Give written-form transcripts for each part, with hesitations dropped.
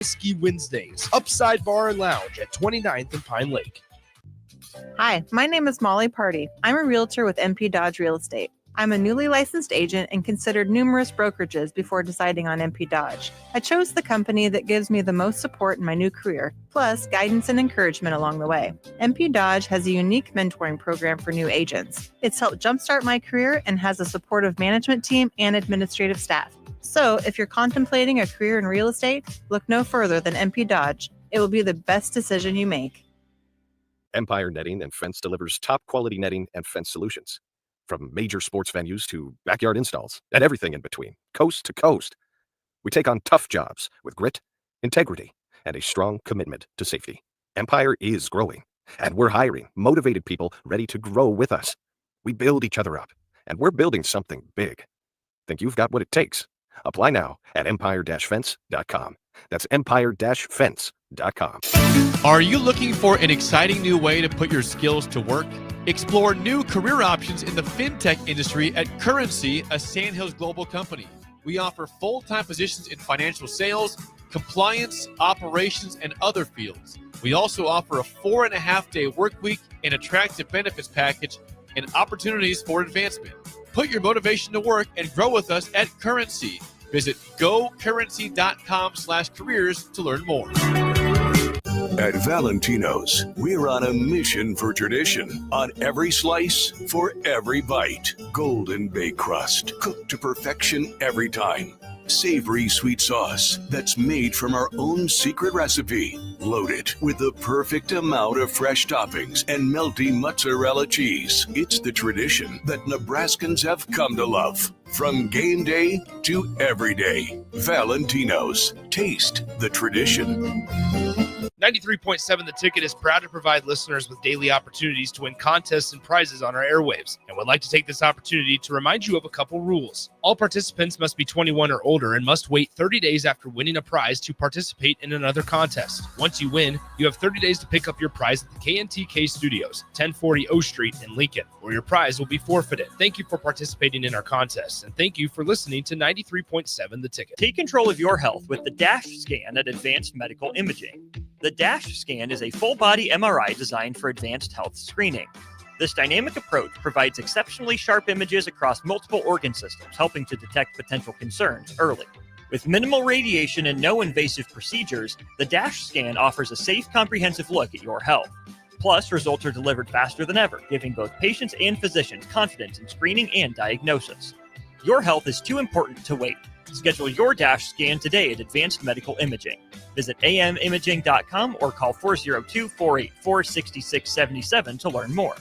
Ski Wednesdays, Upside Bar and Lounge at 29th and Pine Lake. Hi, my name is Molly Party. I'm a realtor with MP Dodge Real Estate. I'm a newly licensed agent and considered numerous brokerages before deciding on MP Dodge. I chose the company that gives me the most support in my new career, plus guidance and encouragement along the way. MP Dodge has a unique mentoring program for new agents. It's helped jumpstart my career and has a supportive management team and administrative staff. So if you're contemplating a career in real estate, look no further than MP Dodge. It will be the best decision you make. Empire Netting and Fence delivers top quality netting and fence solutions. From major sports venues to backyard installs and everything in between, coast to coast. We take on tough jobs with grit, integrity, and a strong commitment to safety. Empire is growing, and we're hiring motivated people ready to grow with us. We build each other up, and we're building something big. Think you've got what it takes? Apply now at empire-fence.com. That's empire-fence.com. Are you looking for an exciting new way to put your skills to work? Explore new career options in the fintech industry at Currency, a Sandhills global company. We offer full-time positions in financial sales, compliance, operations, and other fields. We also offer a 4.5-day work week, an attractive benefits package, and opportunities for advancement. Put your motivation to work and grow with us at Currency. Visit gocurrency.com/careers to learn more. At Valentino's, we're on a mission for tradition. On every slice, for every bite. Golden baked crust, cooked to perfection every time. Savory sweet sauce that's made from our own secret recipe. Loaded with the perfect amount of fresh toppings and melty mozzarella cheese. It's the tradition that Nebraskans have come to love. From game day to every day. Valentino's. Taste the tradition. 93.7 The Ticket is proud to provide listeners with daily opportunities to win contests and prizes on our airwaves, and would like to take this opportunity to remind you of a couple rules. All participants must be 21 or older and must wait 30 days after winning a prize to participate in another contest. Once you win, you have 30 days to pick up your prize at the KNTK Studios, 1040 O Street in Lincoln, or your prize will be forfeited. Thank you for participating in our contests, and thank you for listening to 93.7 The Ticket. Take control of your health with the DASH scan at Advanced Medical Imaging. The DASH scan is a full-body MRI designed for advanced health screening. This dynamic approach provides exceptionally sharp images across multiple organ systems, helping to detect potential concerns early. With minimal radiation and no invasive procedures, the DASH scan offers a safe, comprehensive look at your health. Plus, results are delivered faster than ever, giving both patients and physicians confidence in screening and diagnosis. Your health is too important to wait. Schedule your DASH scan today at Advanced Medical Imaging. Visit amimaging.com or call 402-484-6677 to learn more.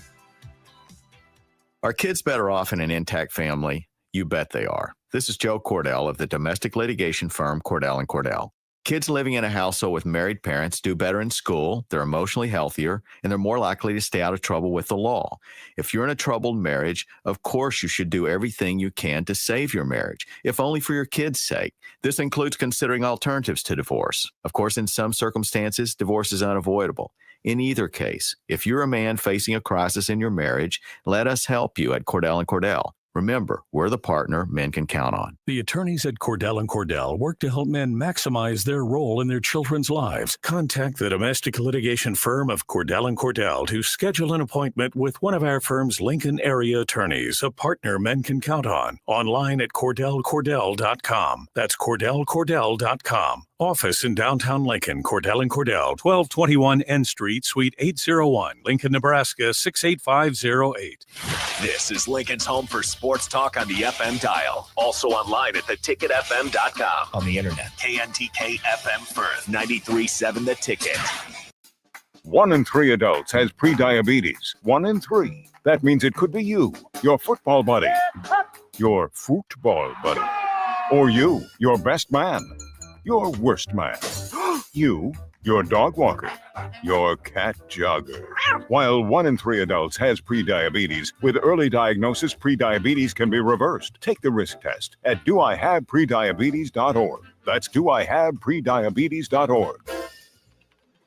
Are kids better off in an intact family? You bet they are. This is Joe Cordell of the domestic litigation firm Cordell & Cordell. Kids living in a household with married parents do better in school, they're emotionally healthier, and they're more likely to stay out of trouble with the law. If you're in a troubled marriage, of course you should do everything you can to save your marriage, if only for your kids' sake. This includes considering alternatives to divorce. Of course, in some circumstances, divorce is unavoidable. In either case, if you're a man facing a crisis in your marriage, let us help you at Cordell & Cordell. Remember, we're the partner men can count on. The attorneys at Cordell & Cordell work to help men maximize their role in their children's lives. Contact the domestic litigation firm of Cordell & Cordell to schedule an appointment with one of our firm's Lincoln area attorneys, a partner men can count on. Online at CordellCordell.com. That's CordellCordell.com. Office in downtown Lincoln, Cordell & Cordell, 1221 N Street, Suite 801, Lincoln, Nebraska, 68508. This is Lincoln's home for sports talk on the FM dial. Also online at theticketfm.com. On the internet, KNTK FM Firth, 93.7 The Ticket. 1 in 3 adults has prediabetes. 1 in 3. That means it could be you, your football buddy, your football buddy, or you, your best man, your worst man, you, your dog walker, your cat jogger. While 1 in 3 adults has prediabetes, with early diagnosis, prediabetes can be reversed. Take the risk test at doihaveprediabetes.org. That's doihaveprediabetes.org.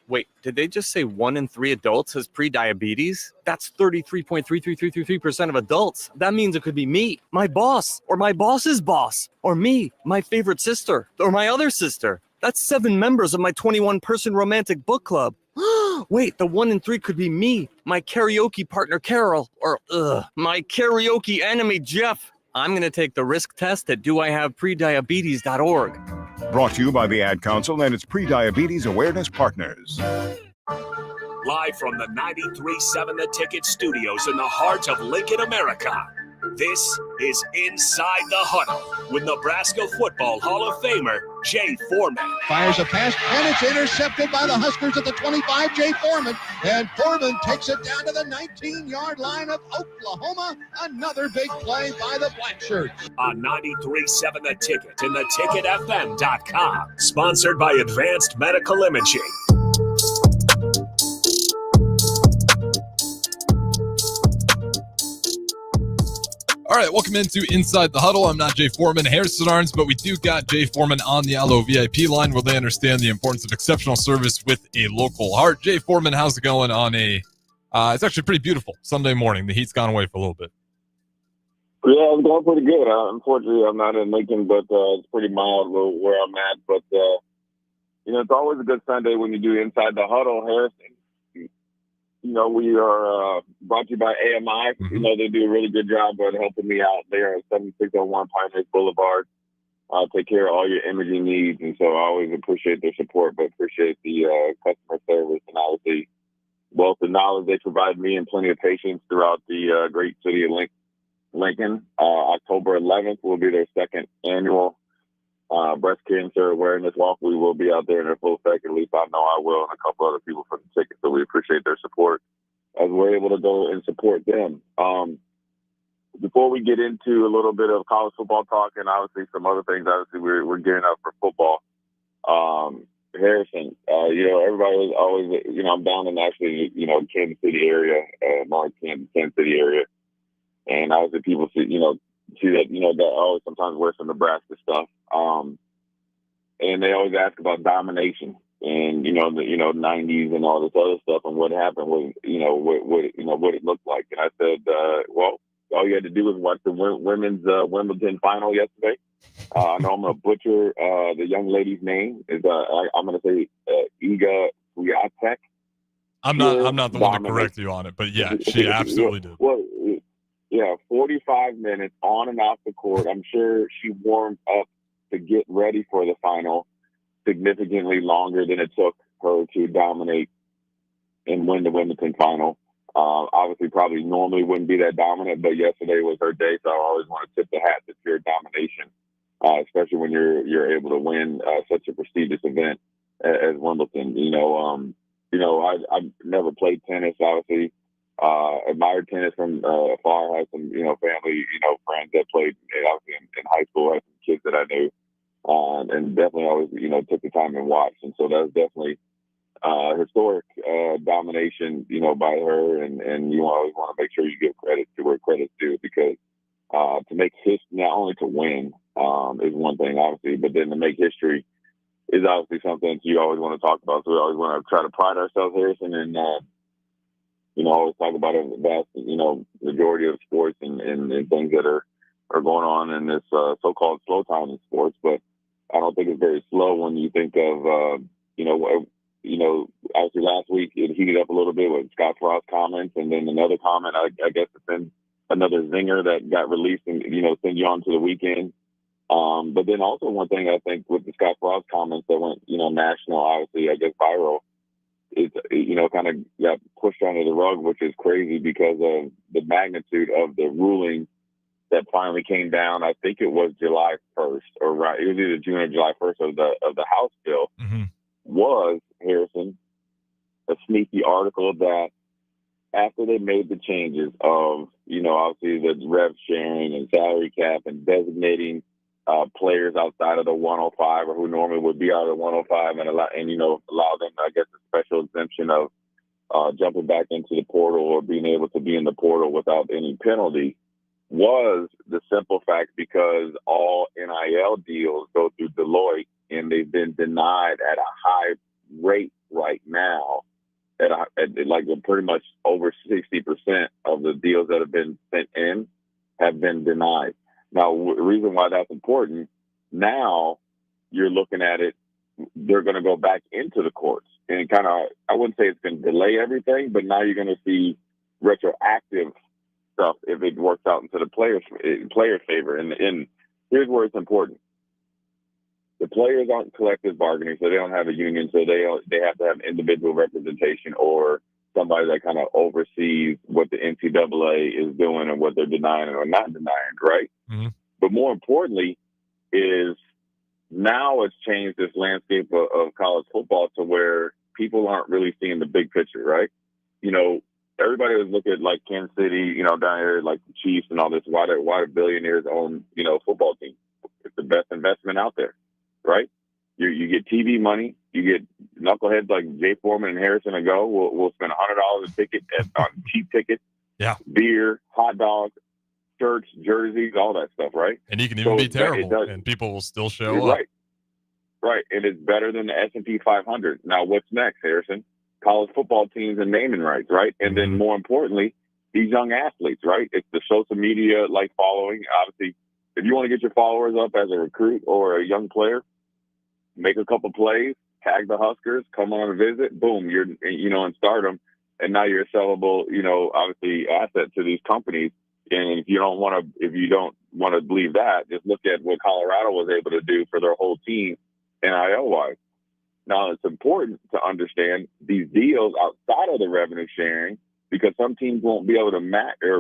Wait, did they just say 1 in 3 adults has prediabetes? That's 33.33333% of adults. That means it could be me, my boss, or my boss's boss, or me, my favorite sister, or my other sister. That's 7 members of my 21-person romantic book club. Wait, the 1 in 3 could be me, my karaoke partner Carol, or my karaoke enemy Jeff. I'm going to take the risk test at doihaveprediabetes.org. Brought to you by the Ad Council and its pre-diabetes awareness partners. Live from the 93.7 The Ticket studios in the heart of Lincoln, America. This is Inside the Huddle with Nebraska Football Hall of Famer Jay Foreman. Fires a pass, and it's intercepted by the Huskers at the 25, Jay Foreman. And Foreman takes it down to the 19-yard line of Oklahoma. Another big play by the Black Shirts. On 93.7 The Ticket and theticketfm.com. Sponsored by Advanced Medical Imaging. All right, welcome into Inside the Huddle. I'm not Jay Foreman, Harrison Arns, but we do got Jay Foreman on the Allo VIP line where they understand the importance of exceptional service with a local heart. Jay Foreman, how's it going on it's actually pretty beautiful Sunday morning. The heat's gone away for a little bit. Yeah, it's going pretty good. Unfortunately, I'm not in Lincoln, but it's pretty mild where I'm at. But, it's always a good Sunday when you do Inside the Huddle, Harrison. We are brought to you by AMI. Mm-hmm. They do a really good job of helping me out there at 7601 Pioneers Boulevard. Take care of all your imaging needs. And so I always appreciate their support, but appreciate the customer service and obviously wealth of knowledge they provide me and plenty of patience throughout the great city of Lincoln. October 11th will be their second annual breast cancer awareness walk. We will be out there in full effect. At least I know I will, and a couple other people for the ticket. So we appreciate their support as we're able to go and support them. Before we get into a little bit of college football talk and obviously some other things, obviously we're gearing up for football. Harrison, everybody was always, I'm down in actually, Kansas City area, North Kansas City area, and obviously people see that, that I always sometimes wear some Nebraska stuff. And they always ask about domination and, the 90s and all this other stuff and what happened was, what it looked like. And I said, well, all you had to do was watch the women's Wimbledon final yesterday. I know I'm going to butcher the young lady's name. I'm going to say Iga Swiatek. I'm not the one to correct you on it, but yeah, she absolutely did. Well, yeah, 45 minutes on and off the court. I'm sure she warmed up to get ready for the final significantly longer than it took her to dominate and win the Wimbledon final. Obviously, probably normally wouldn't be that dominant, but yesterday was her day, so I always want to tip the hat to pure domination, especially when you're able to win such a prestigious event as Wimbledon. I've never played tennis, obviously. Admired tennis from afar. Had some, family, friends that played obviously in high school. Had some kids that I knew, and definitely always, took the time and watched. And so that was definitely historic domination, by her. And you always want to make sure you give credit to where credit's due, because to make history, not only to win is one thing, obviously, but then to make history is obviously something that you always want to talk about. So we always want to try to pride ourselves, Harrison, and always talk about it, the vast, majority of sports and things that are going on in this so-called slow time in sports. But I don't think it's very slow when you think of, obviously last week it heated up a little bit with Scott Frost's comments, and then another comment, I guess it's been another zinger that got released and, send you on to the weekend. But then also one thing I think with the Scott Frost comments that went, national, obviously, I guess viral, it's, kind of got pushed under the rug, which is crazy because of the magnitude of the ruling that finally came down. I think it was July 1st, or right, it was either June or July 1st of the House bill. Mm-hmm. Was, Harrison, a sneaky article that after they made the changes of, obviously the rev sharing and salary cap and designating players outside of the 105 or who normally would be out of the 105 and allow them, I guess, a special exemption of jumping back into the portal or being able to be in the portal without any penalty, was the simple fact because all NIL deals go through Deloitte and they've been denied at a high rate right now. At like pretty much over 60% of the deals that have been sent in have been denied. Now, the reason why that's important, now you're looking at it they're going to go back into the courts and kind of, I wouldn't say it's going to delay everything, but now you're going to see retroactive stuff if it works out into the player favor. And here's where it's important. The players aren't collective bargaining, so they don't have a union, so they have to have individual representation or somebody that kind of oversees what the NCAA is doing and what they're denying or not denying, right? Mm-hmm. But more importantly is now it's changed this landscape of college football to where people aren't really seeing the big picture, right? You know, everybody was looking at like Kansas City, you know, down here, like the Chiefs and all this. Why do billionaires own, you know, football teams? It's the best investment out there, right? You get TV money. You get knuckleheads like Jay Foreman and Harrison and go. We'll spend $100 a ticket on cheap tickets, beer, hot dogs, shirts, jerseys, all that stuff, right? And you can even be terrible, and people will still show up. Right, and it's better than the S&P 500. Now, what's next, Harrison? College football teams and naming rights, right? And then more importantly, these young athletes, right? It's the social media like following. Obviously, if you want to get your followers up as a recruit or a young player, make a couple plays, tag the Huskers, come on a visit, boom, you're, you know, and start them. And now you're a sellable, you know, obviously asset to these companies. And if you don't want to believe that, just look at what Colorado was able to do for their whole team NIL-wise. Now, it's important to understand these deals outside of the revenue sharing, because some teams won't be able to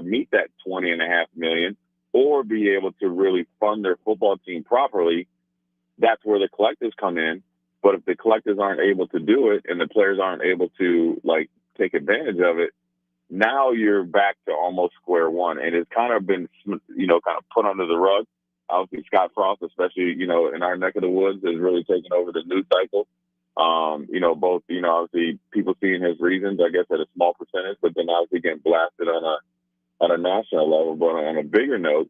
meet that $20.5 million or be able to really fund their football team properly. That's where the collectives come in. But if the collectives aren't able to do it and the players aren't able to like take advantage of it, now you're back to almost square one. And it's kind of been, you know, kind of put under the rug. Obviously, Scott Frost, especially, you know, in our neck of the woods, is really taking over the news cycle. You know, both, you know, obviously people seeing his reasons, I guess, at a small percentage, but then obviously getting blasted on a national level. But on a bigger note,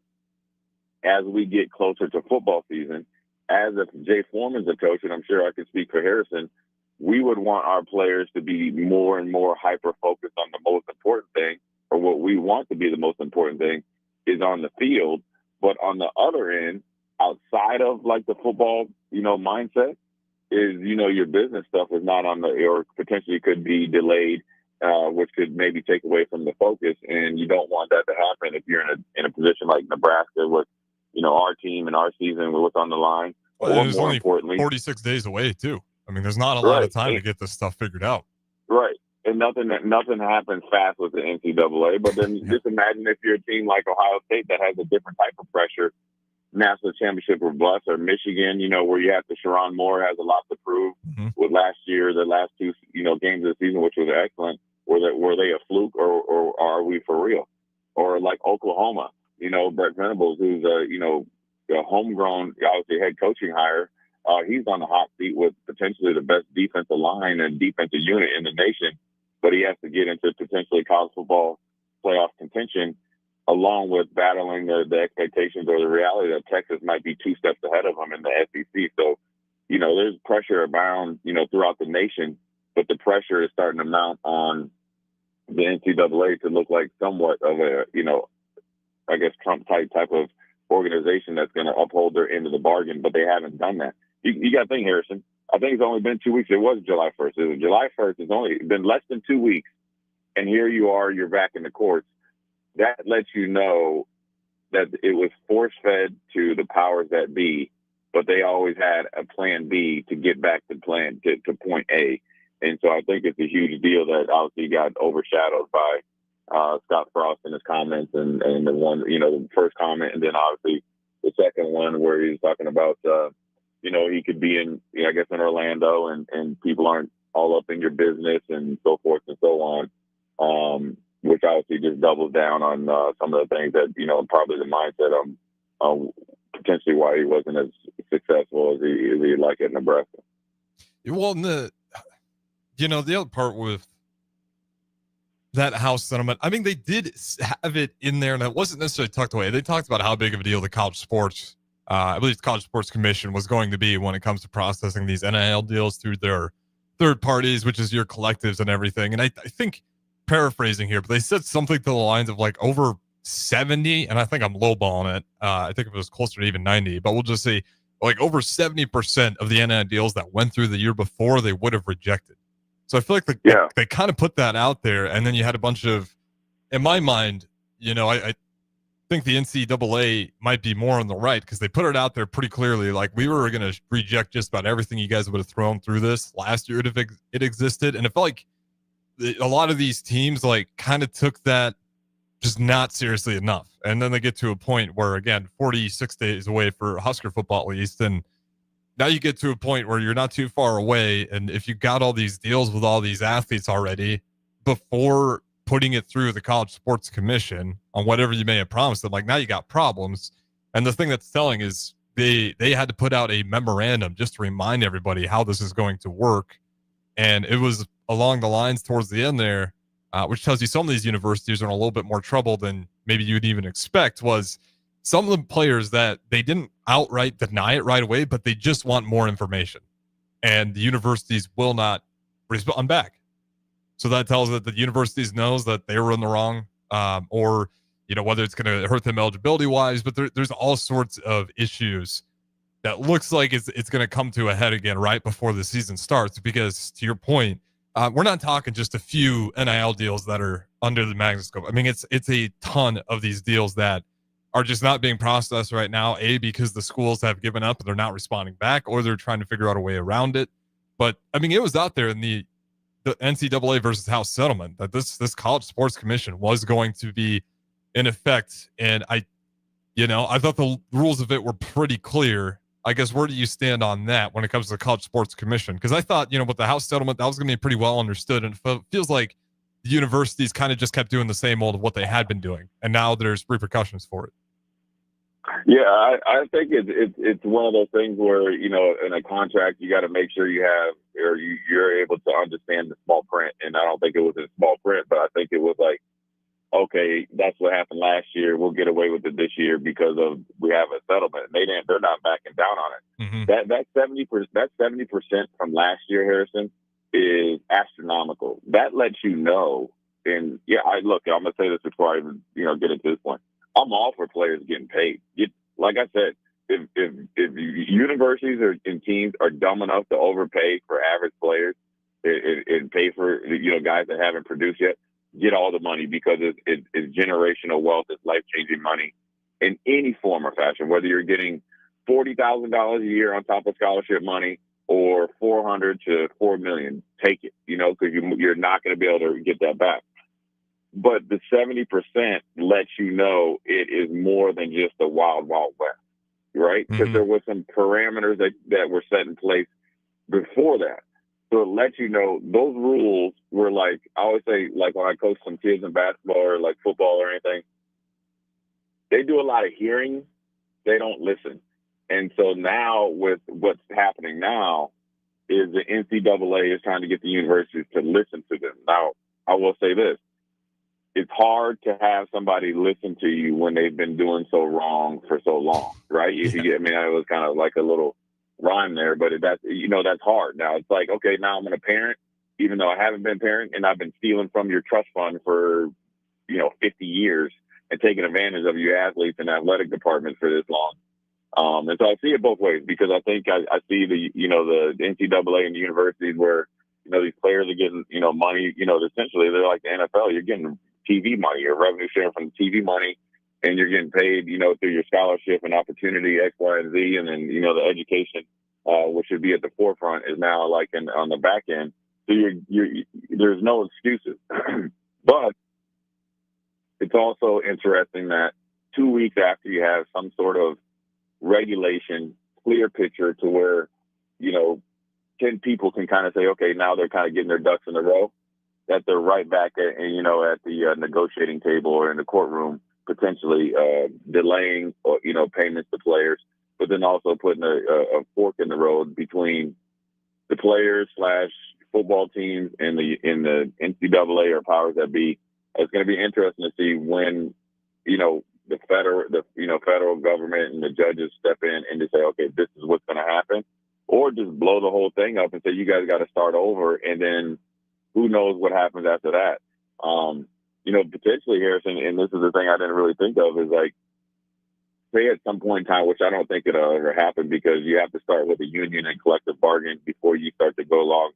as we get closer to football season, as if Jay Foreman's a coach, and I'm sure I could speak for Harrison, we would want our players to be more and more hyper-focused on the most important thing, or what we want to be the most important thing, is on the field. But on the other end, outside of like the football, you know, mindset, is, you know, your business stuff is not on the, or potentially could be delayed, which could maybe take away from the focus. And you don't want that to happen if you're in a position like Nebraska with, you know, our team and our season with what's on the line. Well, or there's more only importantly, 46 days away too. I mean, there's not a lot of time to get this stuff figured out. Right. And nothing happens fast with the NCAA. But then just imagine if you're a team like Ohio State that has a different type of pressure, national championship or bust, or Michigan, you know, where you have to, Sharon Moore has a lot to prove with last year, the last two, you know, games of the season, which was excellent. Were they a fluke or are we for real? Or like Oklahoma, you know, Brett Venables, who's a homegrown, obviously head coaching hire. He's on the hot seat with potentially the best defensive line and defensive unit in the nation, but he has to get into potentially college football playoff contention, along with battling the expectations or the reality that Texas might be 2 steps ahead of them in the SEC. So, you know, there's pressure abound, you know, throughout the nation, but the pressure is starting to mount on the NCAA to look like somewhat of a, you know, I guess Trump-type of organization that's going to uphold their end of the bargain, but they haven't done that. You got to think, Harrison. I think it's only been 2 weeks. It was July 1st. It was July 1st. It's only been less than 2 weeks, and here you are. You're back in the courts. That lets you know that it was force-fed to the powers that be, but they always had a plan B to get back to point A. And so I think it's a huge deal that obviously got overshadowed by Scott Frost and his comments, and the one, you know, the first comment, and then obviously the second one where he's talking about, you know, he could be in, I guess, in Orlando, and people aren't all up in your business and so forth and so on, which obviously just doubles down on some of the things that, you know, probably the mindset of potentially why he wasn't as successful as he like at Nebraska. Well, the other part with that House settlement, I mean, they did have it in there, and it wasn't necessarily tucked away. They talked about how big of a deal the college sports, I believe the College Sports Commission, was going to be when it comes to processing these NIL deals through their third parties, which is your collectives and everything. And I think, paraphrasing here, but they said something to the lines of like over 70, and I think I'm lowballing it. I think it was closer to even 90, but we'll just say like over 70% of the NIL deals that went through the year before they would have rejected. So I feel like they kind of put that out there, and then you had a bunch of, in my mind, I think the NCAA might be more on the right because they put it out there pretty clearly. Like, we were going to reject just about everything you guys would have thrown through this last year if it existed. And it felt like a lot of these teams like kind of took that just not seriously enough. And then they get to a point where, again, 46 days away for Husker football at least. And now you get to a point where you're not too far away. And if you got all these deals with all these athletes already before putting it through the College Sports Commission on whatever you may have promised them, like, now you got problems. And the thing that's telling is they had to put out a memorandum just to remind everybody how this is going to work. And it was along the lines towards the end there, which tells you some of these universities are in a little bit more trouble than maybe you'd even expect, was some of the players that they didn't outright deny it right away, but they just want more information. And the universities will not respond back. So that tells that the universities knows that they were in the wrong, or, whether it's going to hurt them eligibility wise, but there's all sorts of issues that looks like it's going to come to a head again right before the season starts. Because to your point, we're not talking just a few NIL deals that are under the magnascope. I mean, it's a ton of these deals that are just not being processed right now, because the schools have given up and they're not responding back, or they're trying to figure out a way around it. But I mean, it was out there in the NCAA versus House settlement that this College Sports Commission was going to be in effect. And I thought the rules of it were pretty clear. I guess, where do you stand on that when it comes to the College Sports Commission? Because I thought, with the House settlement, that was going to be pretty well understood. And it feels like the universities kind of just kept doing the same old of what they had been doing. And now there's repercussions for it. Yeah, I think it's one of those things where, in a contract, you got to make sure you have, or you're able to understand the small print. And I don't think it was in small print, but I think it was like, okay, that's what happened last year. We'll get away with it this year because we have a settlement. They're not backing down on it. Mm-hmm. That 70% from last year, Harrison, is astronomical. That lets you know. And I'm gonna say this before I even get into this point. I'm all for players getting paid. Like I said, if universities and teams are dumb enough to overpay for average players and pay for guys that haven't produced yet, get all the money, because it's generational wealth. It's life-changing money in any form or fashion, whether you're getting $40,000 a year on top of scholarship money or $400 to $4 million. Take it, because you're not going to be able to get that back. But the 70% lets you know it is more than just the wild, wild west, right? Because there were some parameters that were set in place before that. So it lets you know those rules were like, I always say, like when I coach some kids in basketball or like football or anything, they do a lot of hearing, they don't listen. And so now with what's happening now is the NCAA is trying to get the universities to listen to them. Now, I will say this. It's hard to have somebody listen to you when they've been doing so wrong for so long, right? It was kind of like a little rhyme there, but that's hard. Now it's like, okay, now I'm a parent, even though I haven't been parent, and I've been stealing from your trust fund for 50 years and taking advantage of your athletes and athletic departments for this long. And so I see it both ways, because I think I see the NCAA and the universities where these players are getting money. Essentially they're like the NFL. You're getting TV money, or revenue share from TV money, and you're getting paid, through your scholarship and opportunity X, Y, and Z, and then the education, which should be at the forefront, is now like on the back end. So there's no excuses. But it's also interesting that 2 weeks after you have some sort of regulation, clear picture to where 10 people can kind of say, okay, now they're kind of getting their ducks in a row, that they're right back at the negotiating table or in the courtroom, potentially delaying payments to players, but then also putting a fork in the road between the players / football teams and the NCAA or powers that be. It's going to be interesting to see when the federal government and the judges step in and just say, okay, this is what's going to happen, or just blow the whole thing up and say, you guys got to start over, and then who knows what happens after that. Potentially, Harrison, and this is the thing I didn't really think of, is like say at some point in time, which I don't think it'll ever happen because you have to start with a union and collective bargain before you start to go along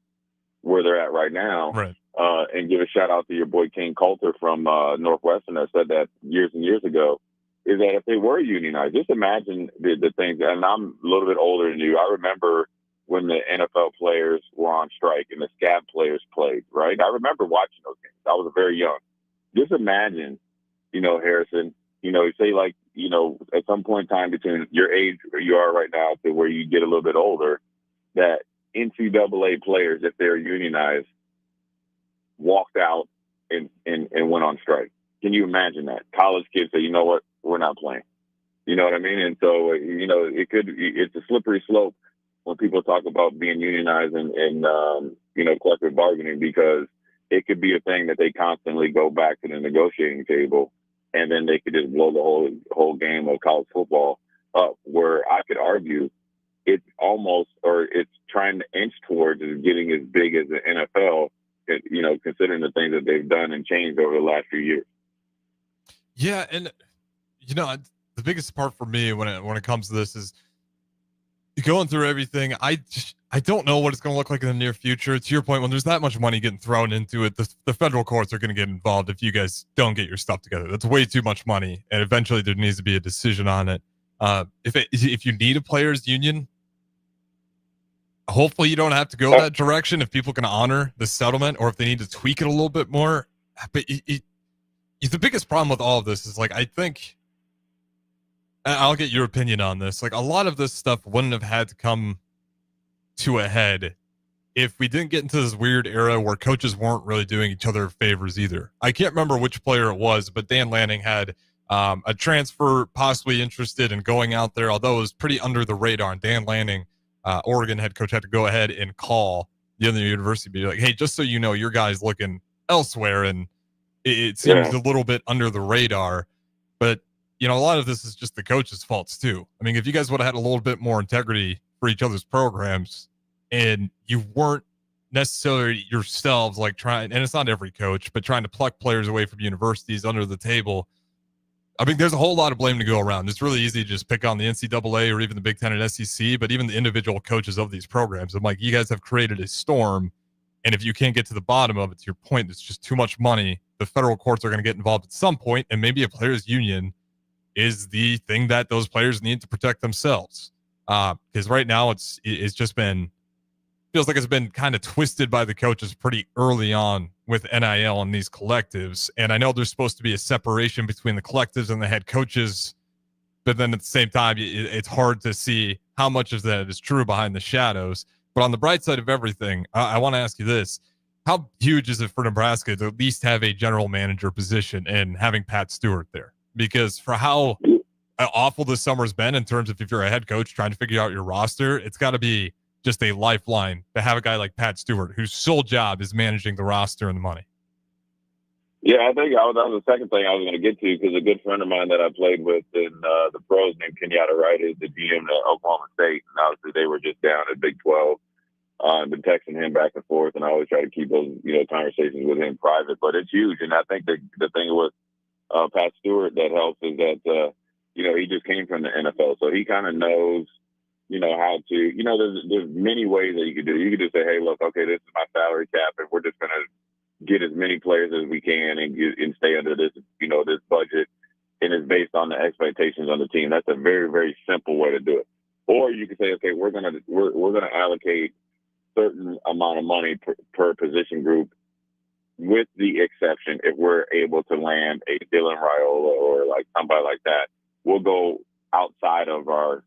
where they're at right now. Right. And give a shout out to your boy King Coulter from Northwestern that said that years and years ago, is that if they were unionized, just imagine the things. And I'm a little bit older than you. I remember when the NFL players were on strike and the scab players played, right? I remember watching those games. I was very young. Just imagine, Harrison, say like, at some point in time between your age where you are right now to where you get a little bit older, that NCAA players, if they're unionized, walked out and went on strike. Can you imagine that? College kids say, you know what, we're not playing. You know what I mean? And so, it's a slippery slope when people talk about being unionized and collective bargaining, because it could be a thing that they constantly go back to the negotiating table, and then they could just blow the whole game of college football up, where I could argue it's almost, or it's trying to inch towards getting as big as the NFL, considering the things that they've done and changed over the last few years. Yeah, and the biggest part for me when it comes to this is going through everything. I don't know what it's going to look like in the near future. To your point, when there's that much money getting thrown into it, the federal courts are going to get involved if you guys don't get your stuff together. That's way too much money, and eventually there needs to be a decision on it. If you need a players union, hopefully you don't have to go that direction if people can honor the settlement, or if they need to tweak it a little bit more. But the biggest problem with all of this is, like, I think, and I'll get your opinion on this, like, a lot of this stuff wouldn't have had to come to a head if we didn't get into this weird era where coaches weren't really doing each other favors either. I can't remember which player it was, but Dan Lanning had a transfer possibly interested in going out there, although it was pretty under the radar. And Dan Lanning, Oregon head coach, had to go ahead and call the other university, be like, hey, just so you know, your guy's looking elsewhere. And it seems a little bit under the radar. But, a lot of this is just the coaches' faults too. I mean, if you guys would have had a little bit more integrity for each other's programs, and you weren't necessarily yourselves like trying, and it's not every coach, but trying to pluck players away from universities under the table, I mean, there's a whole lot of blame to go around. It's really easy to just pick on the NCAA or even the Big Ten and SEC, but even the individual coaches of these programs. I'm like, you guys have created a storm, and if you can't get to the bottom of it, to your point, it's just too much money. The federal courts are going to get involved at some point, and maybe a players' union is the thing that those players need to protect themselves. Because right now it's just been, feels like it's been kind of twisted by the coaches pretty early on with NIL and these collectives. And I know there's supposed to be a separation between the collectives and the head coaches, but then at the same time, it's hard to see how much of that is true behind the shadows. But on the bright side of everything, I want to ask you this. How huge is it for Nebraska to at least have a general manager position and having Pat Stewart there? Because for how awful this summer's been in terms of if you're a head coach trying to figure out your roster, it's got to be just a lifeline to have a guy like Pat Stewart, whose sole job is managing the roster and the money. Yeah, I think that was the second thing I was going to get to, because a good friend of mine that I played with in the pros named Kenyatta Wright is the GM at Oklahoma State. And obviously they were just down at Big 12. I've been texting him back and forth, and I always try to keep those, conversations with him private. But it's huge. And I think the thing with Pat Stewart that helps is that, he just came from the NFL. So he kind of knows, how to, there's many ways that you could do it. You could just say, hey, look, okay, this is my salary cap, and we're just going to get as many players as we can and stay under this, this budget. And it's based on the expectations on the team. That's a very, very simple way to do it. Or you could say, okay, we're going to allocate certain amount of money per position group, with the exception if we're able to land a Dylan Raiola or like somebody like that, we'll go outside of our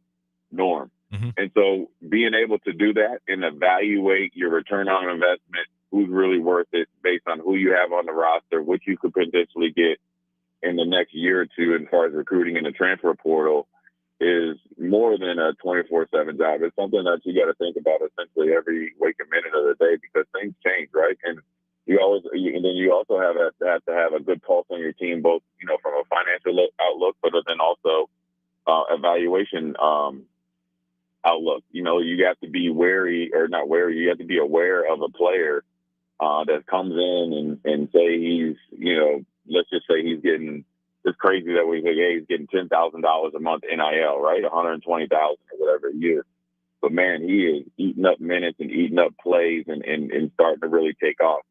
norm. Mm-hmm. And so being able to do that and evaluate your return on investment, who's really worth it based on who you have on the roster, what you could potentially get in the next year or two as far as recruiting in the transfer portal, is more than a 24/7 job. It's something that you got to think about essentially every waking minute of the day, because things change, right? And you also have to have a good pulse on your team, both from a financial outlook, but then also evaluation outlook. You have to be wary, or not wary. You have to be aware of a player that comes in and say he's, let's just say he's getting it's crazy that we think, hey, he's getting $10,000 a month NIL, right? $120,000 or whatever a year. But man, he is eating up minutes and eating up plays and starting to really take off.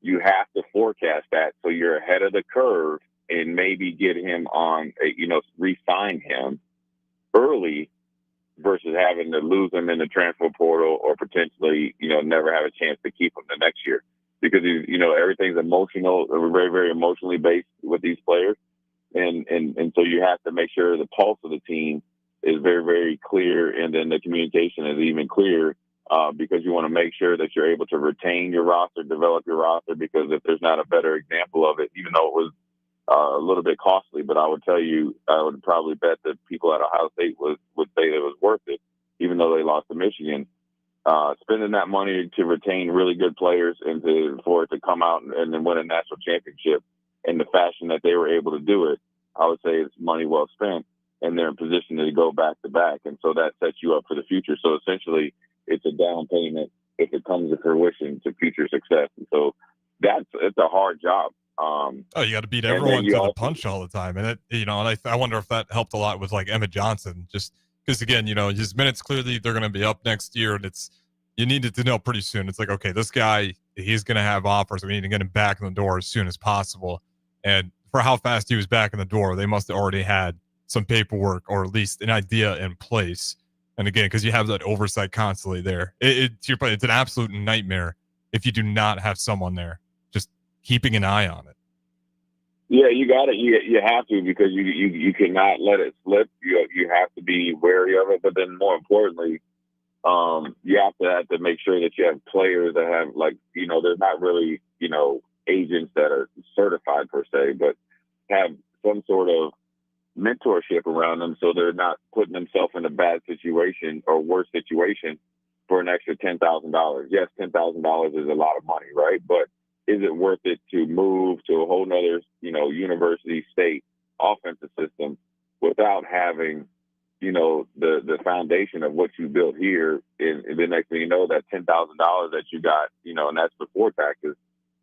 You have to forecast that so you're ahead of the curve and maybe get him on, re-sign him early versus having to lose him in the transfer portal or potentially, never have a chance to keep him the next year. Because, everything's emotional. We're very, very emotionally based with these players. And so you have to make sure the pulse of the team is very, very clear, and then the communication is even clearer because you want to make sure that you're able to retain your roster, develop your roster, because if there's not a better example of it, even though it was a little bit costly, but I would tell you, I would probably bet that people at Ohio State would say that it was worth it, even though they lost to Michigan. Spending that money to retain really good players and for it to come out and then win a national championship in the fashion that they were able to do it, I would say it's money well spent, and they're in position to go back to back. And so that sets you up for the future. So essentially it's a down payment if it comes to fruition to future success. And so it's a hard job. You got to beat everyone to the punch all the time. And I wonder if that helped a lot with like Emmett Johnson, just because again, his minutes clearly they're going to be up next year, and you needed to know pretty soon. It's like, okay, this guy, he's going to have offers. We need to get him back in the door as soon as possible. And for how fast he was back in the door, they must have already had some paperwork or at least an idea in place. And again, because you have that oversight constantly there, it's an absolute nightmare if you do not have someone there just keeping an eye on it. Yeah, you got it. You have to, because you cannot let it slip. You have to be wary of it. But then more importantly, you have to make sure that you have players that have, like, there's not really, agents that are certified per se, but have some sort of mentorship around them so they're not putting themselves in a bad situation or worse situation for an extra $10,000. Yes, $10,000 is a lot of money, right? But is it worth it to move to a whole nother, university, state offensive system without having, the foundation of what you built here? And the next thing you know, that $10,000 that you got, and that's before taxes,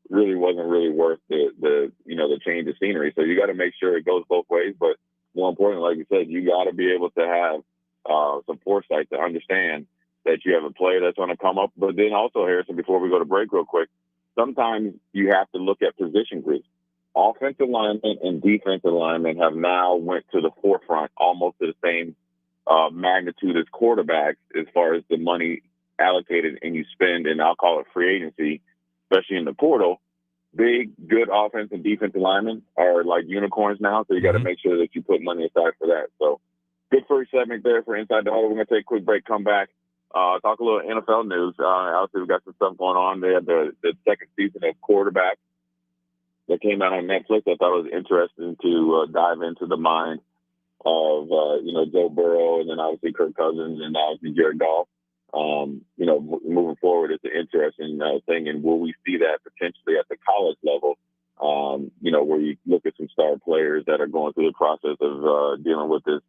really wasn't really worth the change of scenery. So you got to make sure it goes both ways. But more importantly, like you said, you got to be able to have some foresight to understand that you have a player that's going to come up. But then also, Harrison, before we go to break real quick, sometimes you have to look at position groups. Offensive linemen and defensive linemen have now went to the forefront almost to the same magnitude as quarterbacks as far as the money allocated and you spend, and I'll call it free agency, especially in the portal. Big, good offensive and defensive linemen are like unicorns now, so you got to make sure that you put money aside for that. So good first segment there for Inside the Huddle. We're going to take a quick break, come back, talk a little NFL news. Obviously, we've got some stuff going on. They had the second season of Quarterback that came out on Netflix. I thought it was interesting to dive into the mind of, Joe Burrow, and then obviously Kirk Cousins, and obviously Jared Goff. Moving forward, it's an interesting thing. And will we see that potentially at the college level, where you look at some star players that are going through the process of dealing with this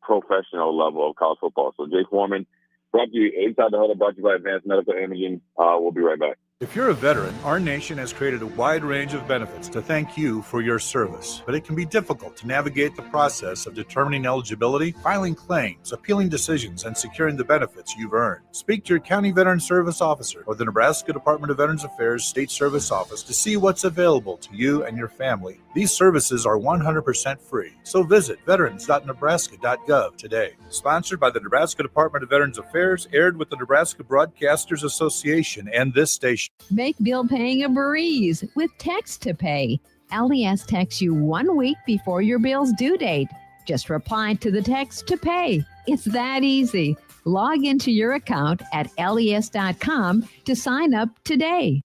professional level of college football. So Jay Foreman, brought to you Inside the Huddle, brought to you by Advanced Medical Imaging. We'll be right back. If you're a veteran, our nation has created a wide range of benefits to thank you for your service. But it can be difficult to navigate the process of determining eligibility, filing claims, appealing decisions, and securing the benefits you've earned. Speak to your County Veteran Service Officer or the Nebraska Department of Veterans Affairs State Service Office to see what's available to you and your family. These services are 100% free. So visit veterans.nebraska.gov today. Sponsored by the Nebraska Department of Veterans Affairs, aired with the Nebraska Broadcasters Association and this station. Make bill paying a breeze with Text to Pay. LES texts you 1 week before your bill's due date. Just reply to the text to pay. It's that easy. Log into your account at les.com to sign up today.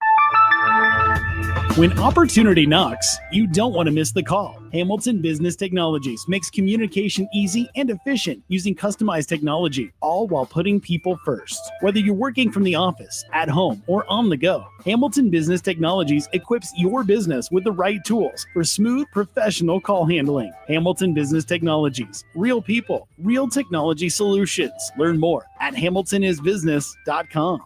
When opportunity knocks, you don't want to miss the call. Hamilton Business Technologies makes communication easy and efficient using customized technology, all while putting people first. Whether you're working from the office, at home, or on the go, Hamilton Business Technologies equips your business with the right tools for smooth, professional call handling. Hamilton Business Technologies. Real people, real technology solutions. Learn more at hamiltonisbusiness.com.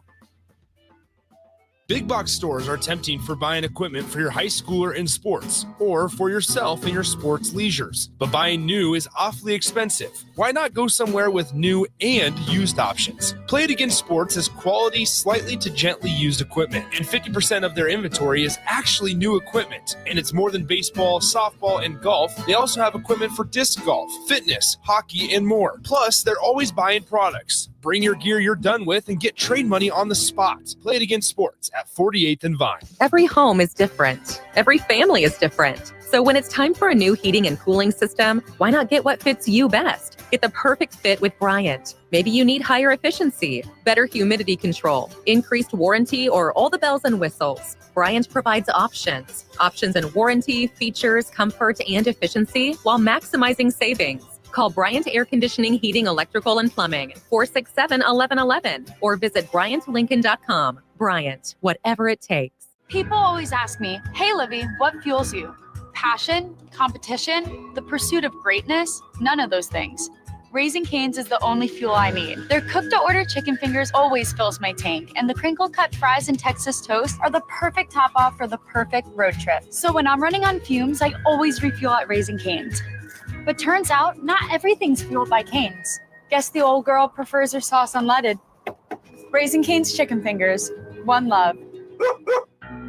Big box stores are tempting for buying equipment for your high schooler in sports or for yourself in your sports leisures. But buying new is awfully expensive. Why not go somewhere with new and used options? Play It Again Sports has quality, slightly to gently used equipment, and 50% of their inventory is actually new equipment. And it's more than baseball, softball, and golf. They also have equipment for disc golf, fitness, hockey, and more. Plus, they're always buying products. Bring your gear you're done with and get trade money on the spot. Play It Again Sports at 48th and Vine. Every home is different. Every family is different. So when it's time for a new heating and cooling system, why not get what fits you best? Get the perfect fit with Bryant. Maybe you need higher efficiency, better humidity control, increased warranty, or all the bells and whistles. Bryant provides options. Options in warranty, features, comfort, and efficiency while maximizing savings. Call Bryant Air Conditioning, Heating, Electrical, and Plumbing, 467-1111, or visit BryantLincoln.com. Bryant, whatever it takes. People always ask me, hey, Livy, what fuels you? Passion, competition, the pursuit of greatness? None of those things. Raising Cane's is the only fuel I need. Their cooked-to-order chicken fingers always fills my tank, and the crinkle-cut fries and Texas toast are the perfect top-off for the perfect road trip. So when I'm running on fumes, I always refuel at Raising Cane's. But turns out, not everything's fueled by Cane's. Guess the old girl prefers her sauce unleaded. Raising Cane's chicken fingers. One love.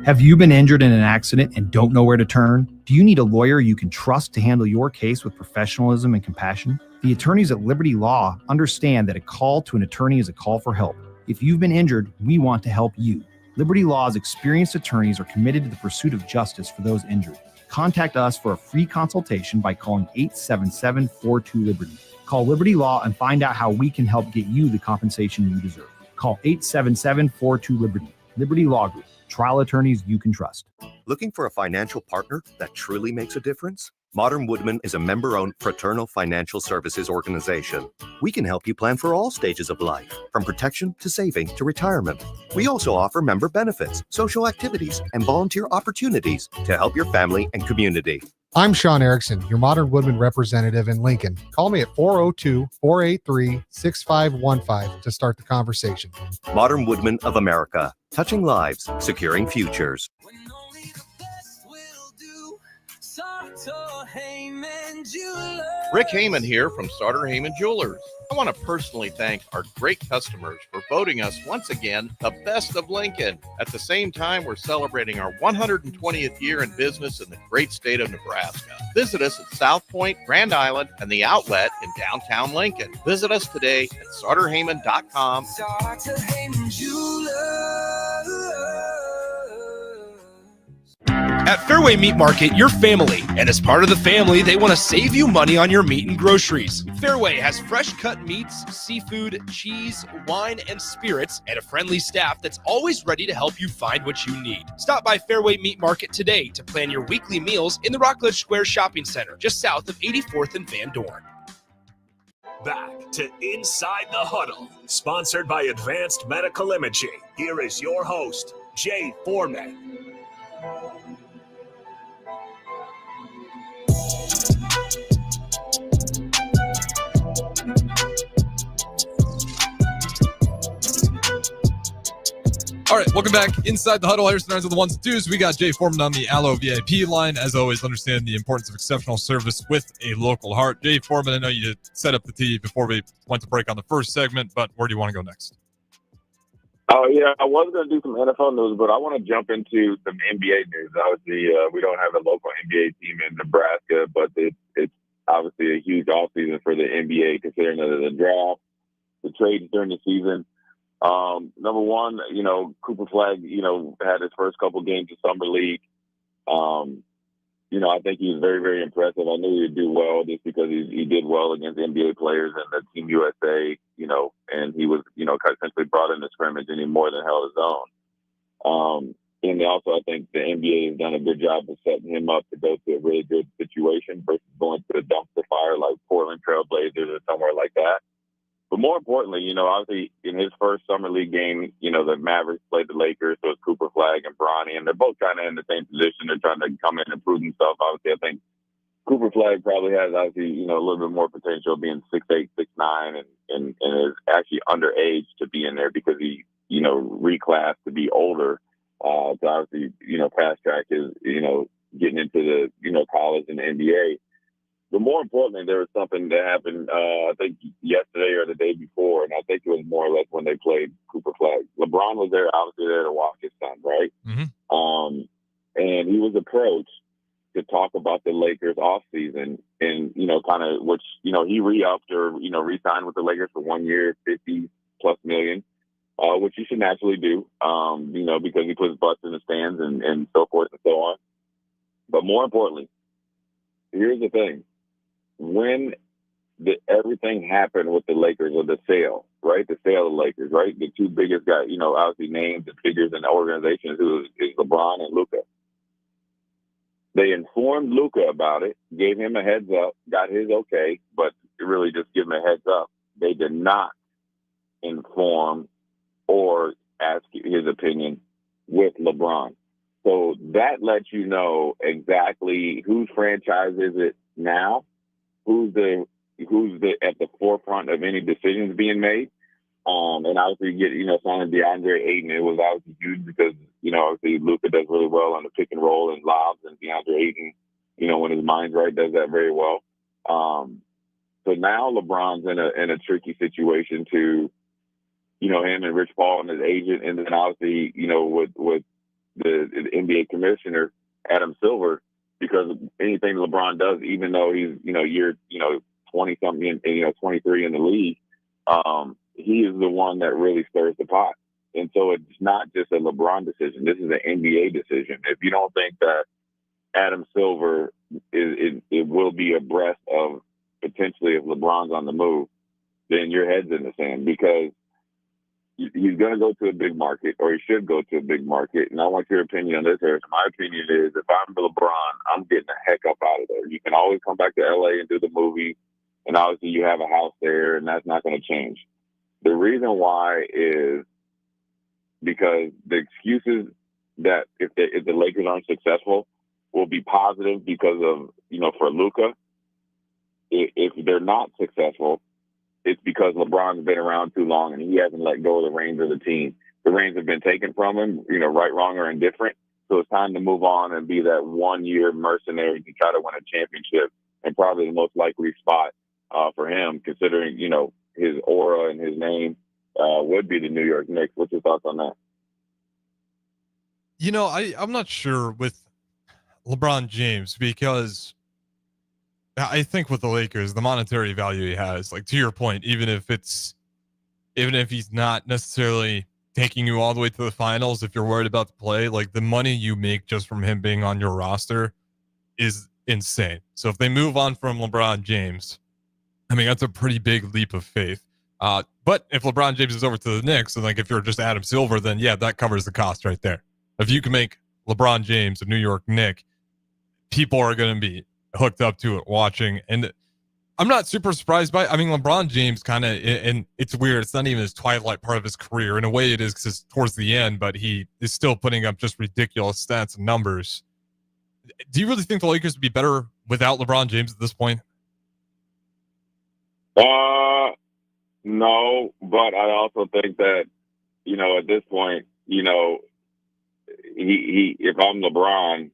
Have you been injured in an accident and don't know where to turn? Do you need a lawyer you can trust to handle your case with professionalism and compassion? The attorneys at Liberty Law understand that a call to an attorney is a call for help. If you've been injured, we want to help you. Liberty Law's experienced attorneys are committed to the pursuit of justice for those injured. Contact us for a free consultation by calling 877-42-LIBERTY. Call Liberty Law and find out how we can help get you the compensation you deserve. Call 877-42-LIBERTY. Liberty Law Group. Trial attorneys you can trust. Looking for a financial partner that truly makes a difference? Modern Woodman is a member-owned fraternal financial services organization. We can help you plan for all stages of life, from protection to saving to retirement. We also offer member benefits, social activities, and volunteer opportunities to help your family and community. I'm Sean Erickson, your Modern Woodman representative in Lincoln. Call me at 402-483-6515 to start the conversation. Modern Woodman of America, touching lives, securing futures. Rick Heyman here from Sartor Heyman Jewelers. I want to personally thank our great customers for voting us once again the best of Lincoln. At the same time, we're celebrating our 120th year in business in the great state of Nebraska. Visit us at South Point, Grand Island, and the Outlet in downtown Lincoln. Visit us today at SartorHeyman.com. Sartor Heyman Jewelers. At Fairway Meat Market, you're family, and as part of the family, they want to save you money on your meat and groceries. Fairway has fresh cut meats, seafood, cheese, wine, and spirits, and a friendly staff that's always ready to help you find what you need. Stop by Fairway Meat Market today to plan your weekly meals in the Rockledge Square Shopping Center, just south of 84th and Van Dorn. Back to Inside the Huddle, sponsored by Advanced Medical Imaging. Here is your host, Jay Foreman. All right, welcome back. Inside the Huddle, Harrison Irons are the ones and twos. We got Jay Foreman on the Allo VIP line. As always, understand the importance of exceptional service with a local heart. Jay Foreman, I know you set up the tee before we went to break on the first segment, but where do you want to go next? Oh, yeah, I was going to do some NFL news, but I want to jump into some NBA news. Obviously, we don't have a local NBA team in Nebraska, but it's obviously a huge offseason for the NBA, considering the draft, the trades during the season. Number one, Cooper Flag, had his first couple games of Summer League. I think he was very, very impressive. I knew he'd do well just because he did well against NBA players and the Team USA, and he was, essentially brought in the scrimmage and he more than held his own. And also, I think the NBA has done a good job of setting him up to go to a really good situation versus going to a dumpster fire like Portland Trail Blazers or somewhere like that. But more importantly, obviously in his first Summer League game, the Mavericks played the Lakers, so it's Cooper Flag and Bronny, and they're both kind of in the same position. They're trying to come in and prove themselves. Obviously, I think Cooper Flag probably has, a little bit more potential being 6'8", 6'9", and is actually underage to be in there because he, reclassed to be older to obviously, fast track his, getting into the, college and the NBA. But more importantly, there was something that happened, I think yesterday or the day before, and I think it was more or less when they played Cooper Flag. LeBron was there, obviously there to walk his son, right? Mm-hmm. And he was approached to talk about the Lakers offseason and, kind of, which, he re-upped or, re-signed with the Lakers for 1 year, $50+ million, which you should naturally do, because he puts butts in the stands and so forth and so on. But more importantly, here's the thing. When everything happened with the Lakers or the sale, right? The sale of the Lakers, right? The two biggest guys, obviously names and figures in the organization is LeBron and Luka. They informed Luka about it, gave him a heads up, got his okay, but really just give him a heads up. They did not inform or ask his opinion with LeBron. So that lets you know exactly whose franchise is it now, who's at the forefront of any decisions being made. And obviously signing DeAndre Ayton, it was obviously huge because, obviously Luka does really well on the pick and roll and lobs, and DeAndre Ayton, when his mind's right, does that very well. So now LeBron's in a tricky situation to, him and Rich Paul and his agent, and then obviously, with the NBA commissioner, Adam Silver, because anything LeBron does, even though he's, year 20 something, 23 in the league, he is the one that really stirs the pot. And so it's not just a LeBron decision. This is an NBA decision. If you don't think that Adam Silver it will be abreast of potentially if LeBron's on the move, then your head's in the sand, because he's going to go to a big market, or he should go to a big market. And I want your opinion on this, Harris. My opinion is, if I'm LeBron, I'm getting the heck up out of there. You can always come back to LA and do the movie, and obviously you have a house there, and that's not going to change. The reason why is because the excuses that if the Lakers aren't successful will be positive because of, for Luka. If they're not successful, it's because LeBron's been around too long and he hasn't let go of the reins of the team. The reins have been taken from him, right, wrong, or indifferent. So it's time to move on and be that 1 year mercenary to try to win a championship, and probably the most likely spot for him, considering, his aura and his name, would be the New York Knicks. What's your thoughts on that? I'm not sure with LeBron James, because I think with the Lakers, the monetary value he has, like to your point, even if he's not necessarily taking you all the way to the finals, if you're worried about the play, like the money you make just from him being on your roster is insane. So if they move on from LeBron James, I mean, that's a pretty big leap of faith. But if LeBron James is over to the Knicks, and like if you're just Adam Silver, then yeah, that covers the cost right there. If you can make LeBron James a New York Knick, people are going to be hooked up to it watching. And I'm not super surprised by it. I mean, LeBron James kind of, and it's weird, it's not even his twilight part of his career. In a way it is, because it's towards the end, but he is still putting up just ridiculous stats and numbers. Do you really think the Lakers would be better without LeBron James at this point? No, but I also think that, at this point, he if I'm LeBron,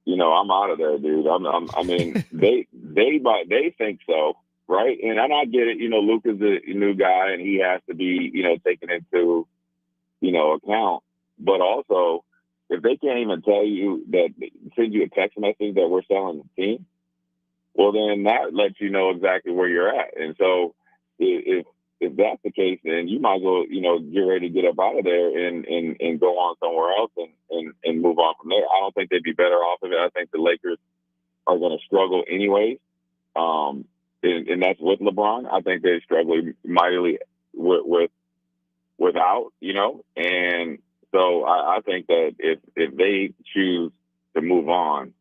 I'm out of there, dude. I mean, they think so, right? And I get it. Luka's a new guy, and he has to be, taken into, account. But also, if they can't even tell you that, send you a text message that we're selling the team, well, then that lets you know exactly where you're at. And so, if that's the case, then you might as well, get ready to get up out of there and go on somewhere else and move on from there. I don't think they'd be better off of it. I think the Lakers are going to struggle anyways. And that's with LeBron. I think they struggle mightily without, and so I think that if they choose to move on,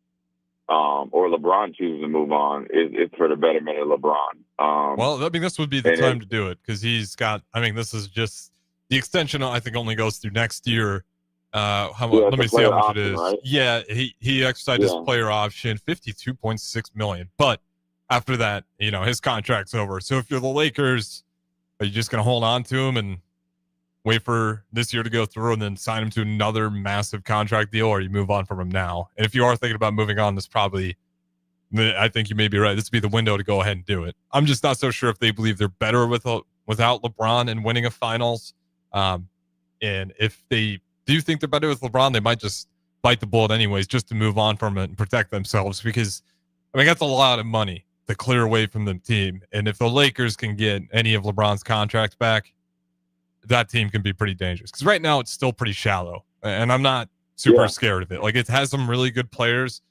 or LeBron chooses to move on, it's for the betterment of LeBron. Well, I mean, this would be the time to do it, because he's got, I mean, this is just, the extension I think only goes through next year. Let me see how much it is. Right? Yeah, he exercised his player option, $52.6 million. But after that, his contract's over. So if you're the Lakers, are you just going to hold on to him and wait for this year to go through and then sign him to another massive contract deal, or you move on from him now? And if you are thinking about moving on, I think you may be right. This would be the window to go ahead and do it. I'm just not so sure if they believe they're better without LeBron and winning a finals. And if they do think they're better with LeBron, they might just bite the bullet anyways, just to move on from it and protect themselves, because that's a lot of money to clear away from the team. And if the Lakers can get any of LeBron's contracts back, that team can be pretty dangerous, because right now it's still pretty shallow, and I'm not super scared of it. Like, it has some really good players,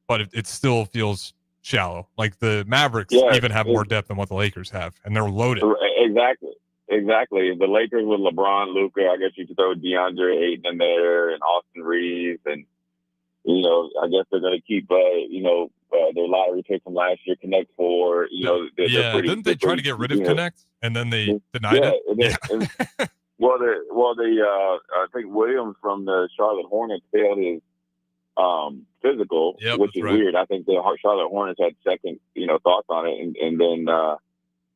but it still feels shallow. Like, the Mavericks even have more depth than what the Lakers have, and they're loaded. Exactly. The Lakers with LeBron, Luka, I guess you could throw DeAndre Ayton in there and Austin Reeves, and I guess they're going to keep their lottery pick from last year, Connect Four. Didn't they try to get rid of Connect and then they denied it? I think Williams from the Charlotte Hornets failed his physical, which is weird. I think the Charlotte Hornets had second, thoughts on it, and then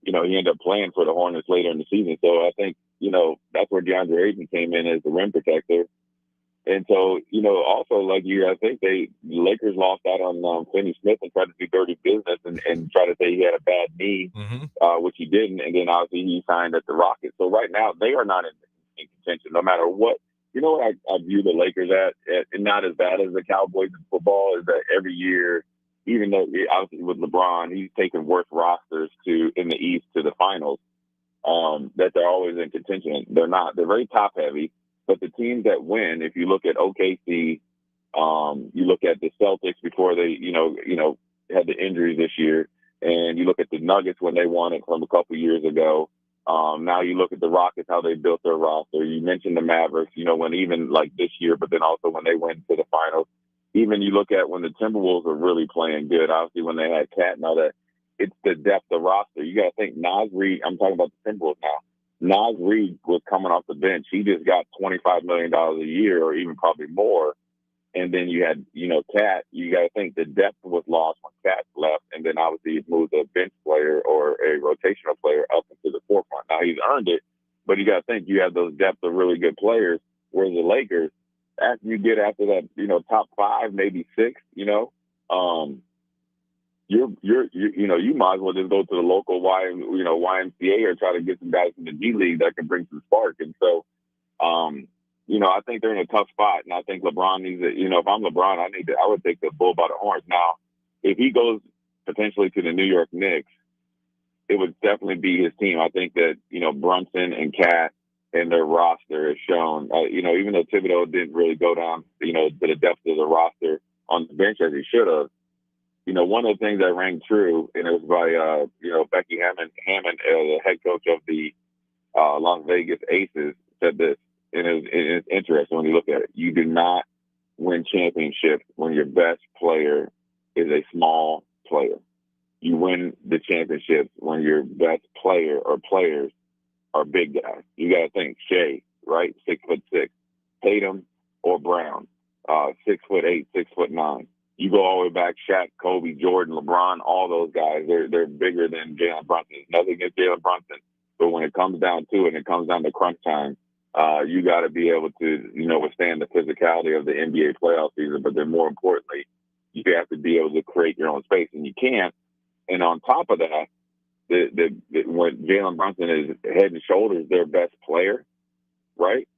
he ended up playing for the Hornets later in the season. So I think that's where DeAndre Ayton came in as the rim protector. And so, also like I think the Lakers lost out on Finney Smith and tried to do dirty business and try to say he had a bad knee, which he didn't. And then obviously he signed at the Rockets. So right now they are not in contention, no matter what. What I view the Lakers at, and not as bad as the Cowboys in football, is that every year, even though obviously with LeBron, he's taken worse rosters in the East to the finals, that they're always in contention. They're not. They're very top heavy. But the teams that win, if you look at OKC, you look at the Celtics before they, had the injuries this year, and you look at the Nuggets when they won it from a couple years ago. Now you look at the Rockets, how they built their roster. You mentioned the Mavericks, when even like this year, but then also when they went to the finals. Even you look at when the Timberwolves are really playing good, obviously when they had Cat and all that, it's the depth of roster. You got to think Naz Reid, I'm talking about the Timberwolves now. Naz Reid was coming off the bench. He just got $25 million a year, or even probably more. And then you had, Cat. You got to think the depth was lost when Cat left. And then obviously you moved a bench player or a rotational player up into the forefront. Now he's earned it, but you got to think you have those depth of really good players. Whereas the Lakers, after you get after that, top five, maybe six, you might as well just go to the local YMCA or try to get some guys from the G League that can bring some spark. And so, I think they're in a tough spot, and I think LeBron needs to, if I'm LeBron, I would take the bull by the horns. Now, if he goes potentially to the New York Knicks, it would definitely be his team. I think that, Brunson and Cat and their roster has shown, even though Thibodeau didn't really go down, to the depth of the roster on the bench as he should have. One of the things that rang true, and it was by, Becky Hammond, the head coach of the Las Vegas Aces, said this, and it's interesting when you look at it. You do not win championships when your best player is a small player. You win the championships when your best player or players are big guys. You got to think Shea, right? 6'6", Tatum or Brown, 6'8", 6'9". You go all the way back, Shaq, Kobe, Jordan, LeBron, all those guys, they're bigger than Jalen Brunson. Nothing against Jalen Brunson. But when it comes down to it, and it comes down to crunch time, you got to be able to, withstand the physicality of the NBA playoff season. But then more importantly, you have to be able to create your own space, and you can't. And on top of that, when Jalen Brunson is head and shoulders their best player, right?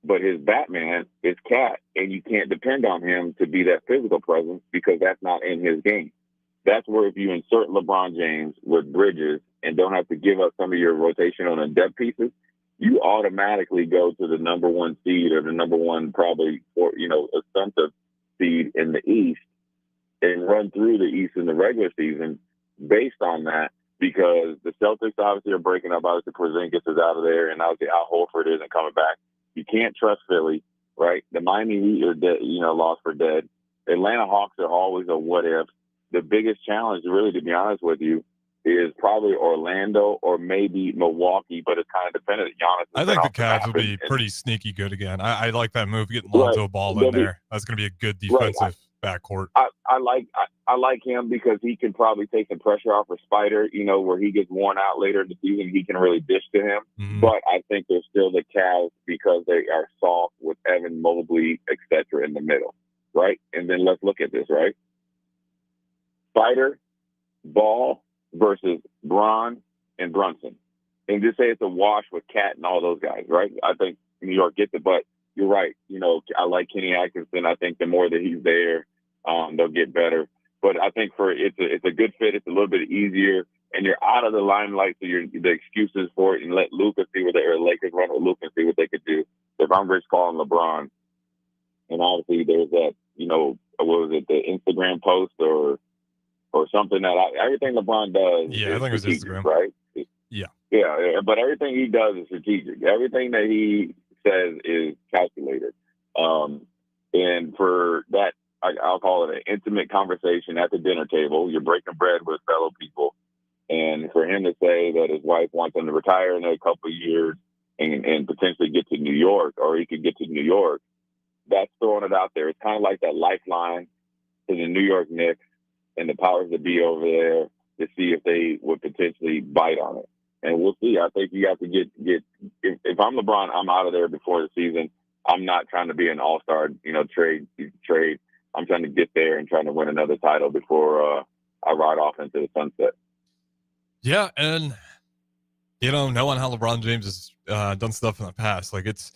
But his Batman is Cat, and you can't depend on him to be that physical presence because that's not in his game. That's where if you insert LeBron James with Bridges and don't have to give up some of your rotational and depth pieces, you automatically go to the number one seed or the number one probably, assumptive seed in the East and run through the East in the regular season based on that, because the Celtics obviously are breaking up. Obviously, Porzingis is out of there, and obviously Al Horford isn't coming back. You can't trust Philly, right? The Miami Heat are dead, lost for dead. Atlanta Hawks are always a what if. The biggest challenge, really, to be honest with you, is probably Orlando or maybe Milwaukee, but it's kind of dependent. Giannis, I think the Cavs will be pretty sneaky good again. I like that move, getting Lonzo Ball in there. That's going to be a good defensive backcourt. I like him because he can probably take some pressure off of Spider, where he gets worn out later in the season. He can really dish to him. Mm-hmm. But I think there's still the Cavs because they are soft with Evan Mobley, etc. in the middle, right? And then let's look at this, right? Spider, Ball versus Braun and Brunson. And just say it's a wash with Cat and all those guys, right? I think New York gets it, but you're right. I like Kenny Atkinson. I think the more that he's there, they'll get better. But I think it's a good fit. It's a little bit easier, and you're out of the limelight, so the excuses for it, and let Luka see what or Lakers run with Luka and see what they could do. If I'm Rich Paul and LeBron, and obviously there's that, what was it, the Instagram post or something that everything LeBron does. Yeah, I think it was Instagram, right? Yeah, but everything he does is strategic. Everything that he says is calculated. And for that, I'll call it an intimate conversation at the dinner table. You're breaking bread with fellow people. And for him to say that his wife wants him to retire in a couple of years and potentially get to New York, or he could get to New York, that's throwing it out there. It's kind of like that lifeline to the New York Knicks and the powers that be over there to see if they would potentially bite on it. And we'll see. I think you have to get if I'm LeBron, I'm out of there before the season. I'm not trying to be an all-star, trade. I'm trying to get there and trying to win another title before I ride off into the sunset. Yeah, and knowing how LeBron James has done stuff in the past, like it's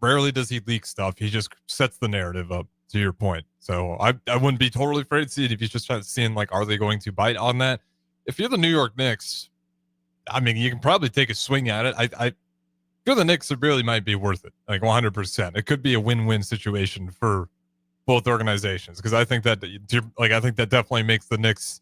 rarely does he leak stuff. He just sets the narrative up. To your point, so I wouldn't be totally afraid to see it if he's just trying to see like, are they going to bite on that? If you're the New York Knicks, I mean, you can probably take a swing at it. If you're the Knicks, it really might be worth it, like 100%. It could be a win-win situation for both organizations because I think that definitely makes the Knicks,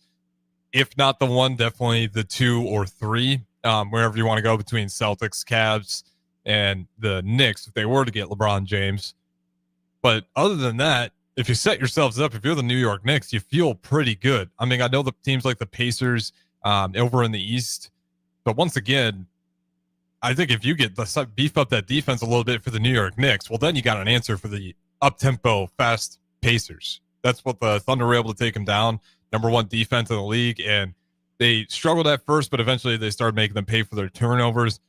if not the one, definitely the 2 or 3, wherever you want to go between Celtics, Cavs, and the Knicks if they were to get LeBron James. But other than that, if you set yourselves up, if you're the New York Knicks, you feel pretty good. I mean, I know the teams like the Pacers over in the East, but once again, I think if you beef up that defense a little bit for the New York Knicks, well, then you got an answer for the up-tempo, fast Pacers. That's what the Thunder were able to take them down. Number 1 defense in the league, and they struggled at first, but eventually they started making them pay for their turnovers.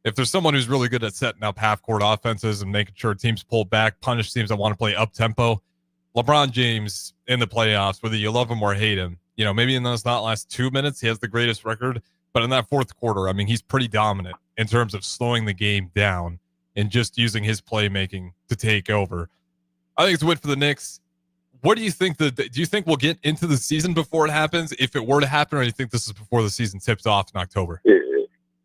If there's someone who's really good at setting up half-court offenses and making sure teams pull back, punish teams that want to play up-tempo, LeBron James in the playoffs, whether you love him or hate him, maybe in those last 2 minutes, he has the greatest record, but in that fourth quarter, I mean, he's pretty dominant in terms of slowing the game down and just using his playmaking to take over. I think it's a win for the Knicks. What do you think? Do you think we'll get into the season before it happens, if it were to happen, or do you think this is before the season tips off in October?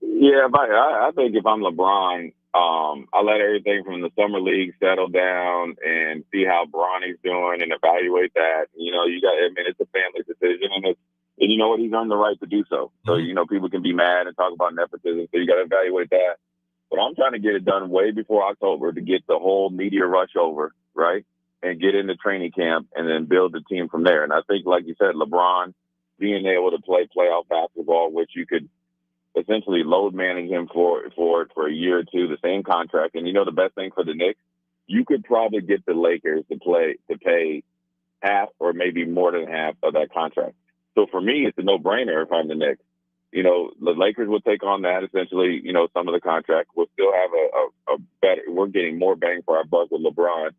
Yeah, but I think if I'm LeBron, I let everything from the summer league settle down and see how Bronny's doing and evaluate that. It's a family decision, and you know what, he's earned the right to do so. So, people can be mad and talk about nepotism, so you got to evaluate that. But I'm trying to get it done way before October to get the whole media rush over, right? And get into training camp and then build the team from there. And I think, like you said, LeBron being able to play playoff basketball, which you could essentially load manage him for a year or two, the same contract. And the best thing for the Knicks, you could probably get the Lakers to pay half or maybe more than half of that contract. So for me, it's a no-brainer if I'm the Knicks. The Lakers will take on that essentially, some of the contract. We'll still have a better, we're getting more bang for our buck with LeBron.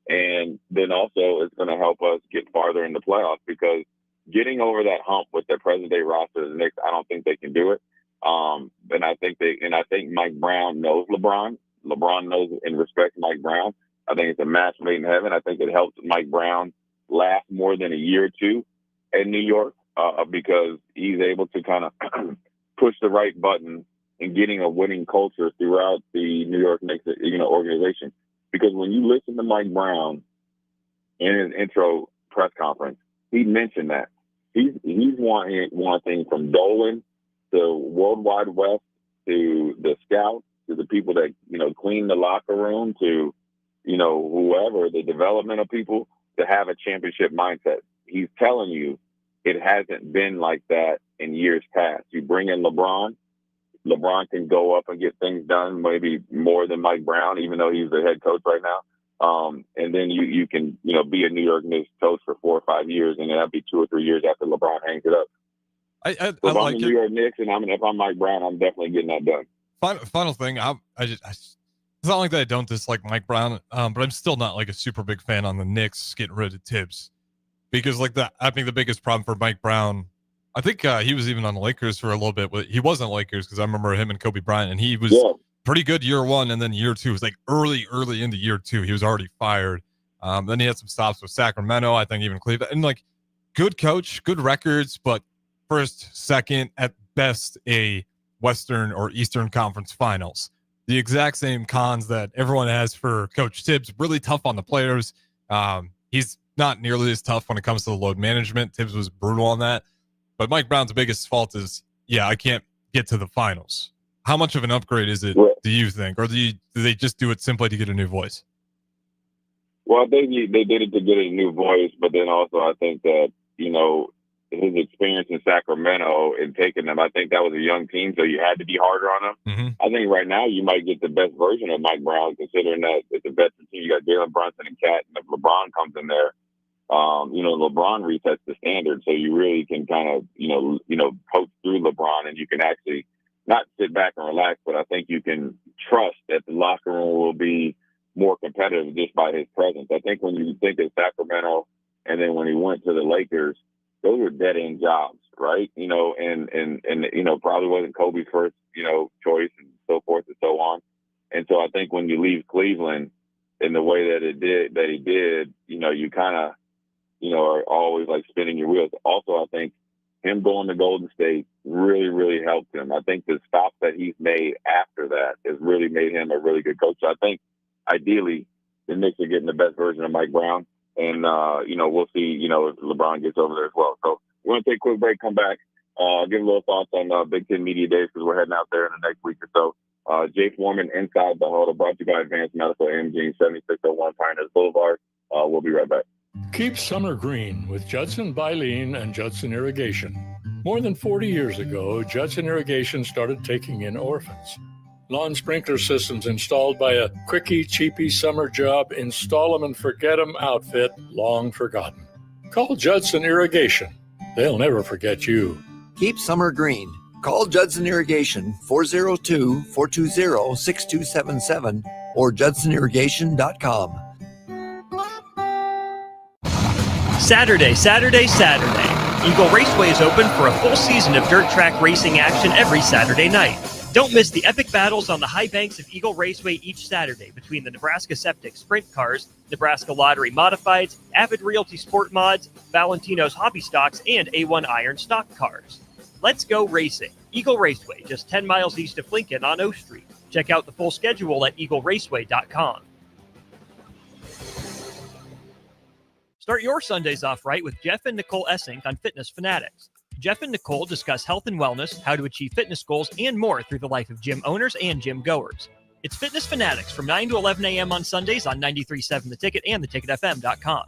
And then also it's going to help us get farther in the playoffs because getting over that hump with their present day roster of the Knicks, I don't think they can do it. And I think Mike Brown knows LeBron. LeBron knows and respects Mike Brown. I think it's a match made in heaven. I think it helps Mike Brown last more than a year or two in New York because he's able to kind of push the right button in getting a winning culture throughout the New York Knicks, organization. Because when you listen to Mike Brown in his intro press conference, he mentioned that he's wanting from Dolan to World Wide West to the scouts to the people that clean the locker room to whoever, the developmental people, to have a championship mindset. He's telling you it hasn't been like that in years past. You bring in LeBron can go up and get things done, maybe more than Mike Brown, even though he's the head coach right now. And then you can, be a New York Knicks coach for 4 or 5 years, and then that'd be 2 or 3 years after LeBron hangs it up. I So if like I'm the it. New York Knicks and if I'm Mike Brown, I'm definitely getting that done. Final thing, it's not like that I don't dislike Mike Brown, but I'm still not like a super big fan on the Knicks getting rid of Tibbs, because I think the biggest problem for Mike Brown, I think he was even on the Lakers for a little bit. He wasn't Lakers because I remember him and Kobe Bryant, and he was pretty good year one, and then year two was like early into year two, he was already fired. Then he had some stops with Sacramento, I think even Cleveland, and like good coach, good records, but first, second, at best a Western or Eastern Conference Finals. The exact same cons that everyone has for Coach Tibbs. Really tough on the players. He's not nearly as tough when it comes to the load management. Tibbs was brutal on that. But Mike Brown's biggest fault is, I can't get to the finals. How much of an upgrade is it, do you think? Or do they just do it simply to get a new voice? Well, I think they did it to get a new voice, but then also I think that, his experience in Sacramento and taking them, I think that was a young team, so you had to be harder on them. Mm-hmm. I think right now you might get the best version of Mike Brown, considering that it's a veteran team. You got Jalen Brunson and Cat, and if LeBron comes in there, LeBron resets the standard, so you really can kind of, coach through LeBron, and you can actually not sit back and relax, but I think you can trust that the locker room will be more competitive just by his presence. I think when you think of Sacramento, and then when he went to the Lakers, those were dead end jobs, right? And probably wasn't Kobe's first, choice and so forth and so on. And so I think when you leave Cleveland in the way that he did, you kind of, are always like spinning your wheels. Also, I think him going to Golden State really, really helped him. I think the stops that he's made after that has really made him a really good coach. So I think ideally the Knicks are getting the best version of Mike Brown. And, we'll see, if LeBron gets over there as well. So we're going to take a quick break, come back, give a little thoughts on Big Ten Media Days because we're heading out there in the next week or so. Jay Foreman, Inside the Huddle, brought to you by Advanced Medical Imaging, 7601 Pioneers Boulevard. We'll be right back. Keep summer green with Judson Baleen and Judson Irrigation. More than 40 years ago, Judson Irrigation started taking in orphans. Lawn sprinkler systems installed by a quickie, cheapy summer job, install them and forget them outfit long forgotten. Call Judson Irrigation. They'll never forget you. Keep summer green. Call Judson Irrigation 402-420-6277 or judsonirrigation.com. Saturday. Eagle Raceway is open for a full season of dirt track racing action every Saturday night. Don't miss the epic battles on the high banks of Eagle Raceway each Saturday between the Nebraska Septic Sprint Cars, Nebraska Lottery Modifieds, Avid Realty Sport Mods, Valentino's Hobby Stocks, and A1 Iron Stock Cars. Let's go racing. Eagle Raceway, just 10 miles east of Lincoln on O Street. Check out the full schedule at eagleraceway.com. Start your Sundays off right with Jeff and Nicole Essink on Fitness Fanatics. Jeff and Nicole discuss health and wellness, how to achieve fitness goals, and more through the life of gym owners and gym goers. It's Fitness Fanatics from 9 to 11 a.m. on Sundays on 93.7 The Ticket and theticketfm.com.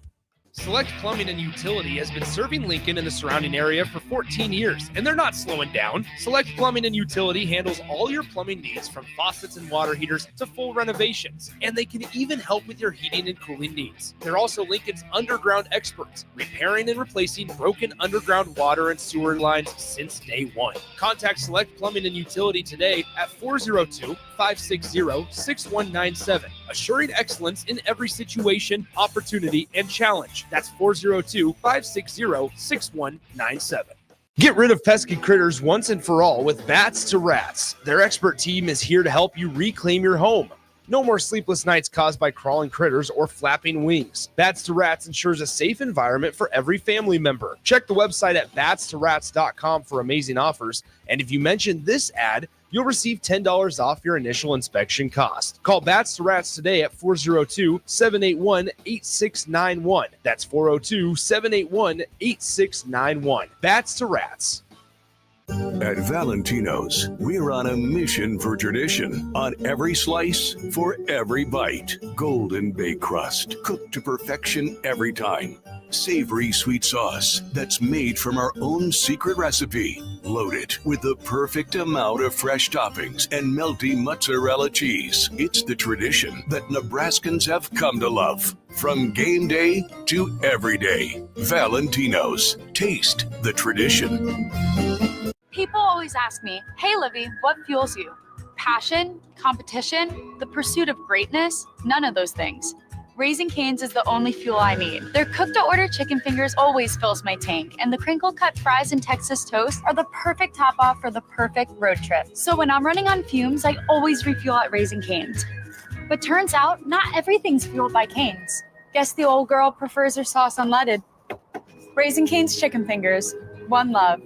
Select Plumbing and Utility has been serving Lincoln and the surrounding area for 14 years, and they're not slowing down. Select Plumbing and Utility handles all your plumbing needs from faucets and water heaters to full renovations, and they can even help with your heating and cooling needs. They're also Lincoln's underground experts, repairing and replacing broken underground water and sewer lines since day one. Contact Select Plumbing and Utility today at 402-560-6197, assuring excellence in every situation, opportunity, and challenge. That's 402-560-6197. Get rid of pesky critters once and for all with Bats to Rats. Their expert team is here to help you reclaim your home. No more sleepless nights caused by crawling critters or flapping wings. Bats to Rats ensures a safe environment for every family member. Check the website at batstorats.com for amazing offers. And if you mention this ad, you'll receive $10 off your initial inspection cost. Call Bats to Rats today at 402-781-8691. That's 402-781-8691. Bats to Rats. At Valentino's, we're on a mission for tradition. On every slice, for every bite. Golden baked crust, cooked to perfection every time. savory sweet sauce that's made from our own secret recipe. Loaded with the perfect amount of fresh toppings and melty mozzarella cheese. It's the tradition that Nebraskans have come to love. From game day to every day. Valentino's. Taste the tradition. People always ask me, hey, Livy, what fuels you? Passion, competition, the pursuit of greatness? None of those things. Raising Cane's is the only fuel I need. Their cooked-to-order chicken fingers always fills my tank, and the crinkle-cut fries and Texas toast are the perfect top-off for the perfect road trip. So when I'm running on fumes, I always refuel at Raising Cane's. But turns out, not everything's fueled by Cane's. Guess the old girl prefers her sauce unleaded. Raising Cane's chicken fingers. One love.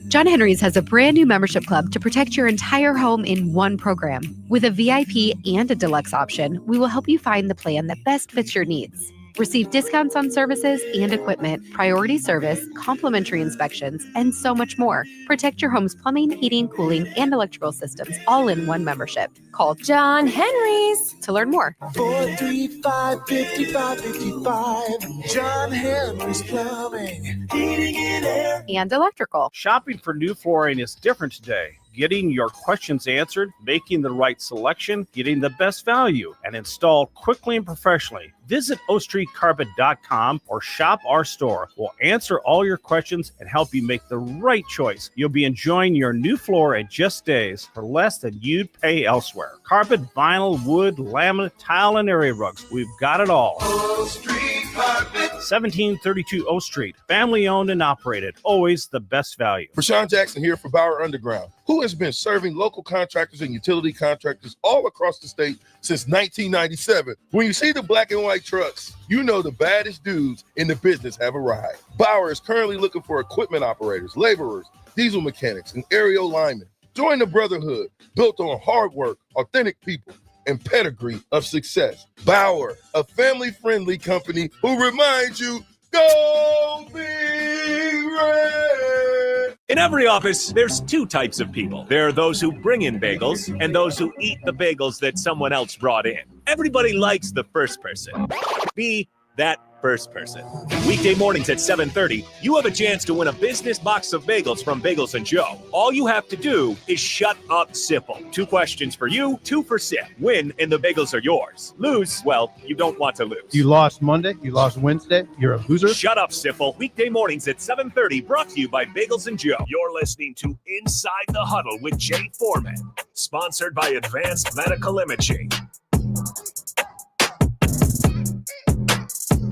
John Henry's has a brand new membership club to protect your entire home in one program. With a VIP and a deluxe option, we will help you find the plan that best fits your needs. Receive discounts on services and equipment, priority service, complimentary inspections, and so much more. Protect your home's plumbing, heating, cooling, and electrical systems all in one membership. Call John Henry's to learn more. 435-5555. John Henry's Plumbing, Heating and Air. And electrical. Shopping for new flooring is different today. Getting your questions answered, making the right selection, getting the best value, and installed quickly and professionally. Visit ostreetcarpet.com or shop our store. We'll answer all your questions and help you make the right choice. You'll be enjoying your new floor in just days for less than you'd pay elsewhere. Carpet, vinyl, wood, laminate, tile, and area rugs. We've got it all. O Street Carpet. 1732 O Street. Family owned and operated. Always the best value. Rashawn Jackson here for Bauer Underground, who has been serving local contractors and utility contractors all across the state since 1997. When you see the black and white trucks, you know the baddest dudes in the business have arrived. Bauer is currently looking for equipment operators, laborers, diesel mechanics, and aerial linemen. Join the brotherhood built on hard work, authentic people, and pedigree of success. Bauer, a family-friendly company who reminds you, go Big Red! In every office, there's two types of people. There are those who bring in bagels and those who eat the bagels that someone else brought in. Everybody likes the first person. Be that first person. Weekday mornings at 7:30, you have a chance to win a business box of bagels from Bagels & Joe. All you have to do is shut up, Sipple. 2 questions for you, 2 for Sip. Win, and the bagels are yours. Lose, well, you don't want to lose. You lost Monday, you lost Wednesday, you're a loser. Shut up, Sipple. Weekday mornings at 7:30, brought to you by Bagels & Joe. You're listening to Inside the Huddle with Jay Foreman, sponsored by Advanced Medical Imaging.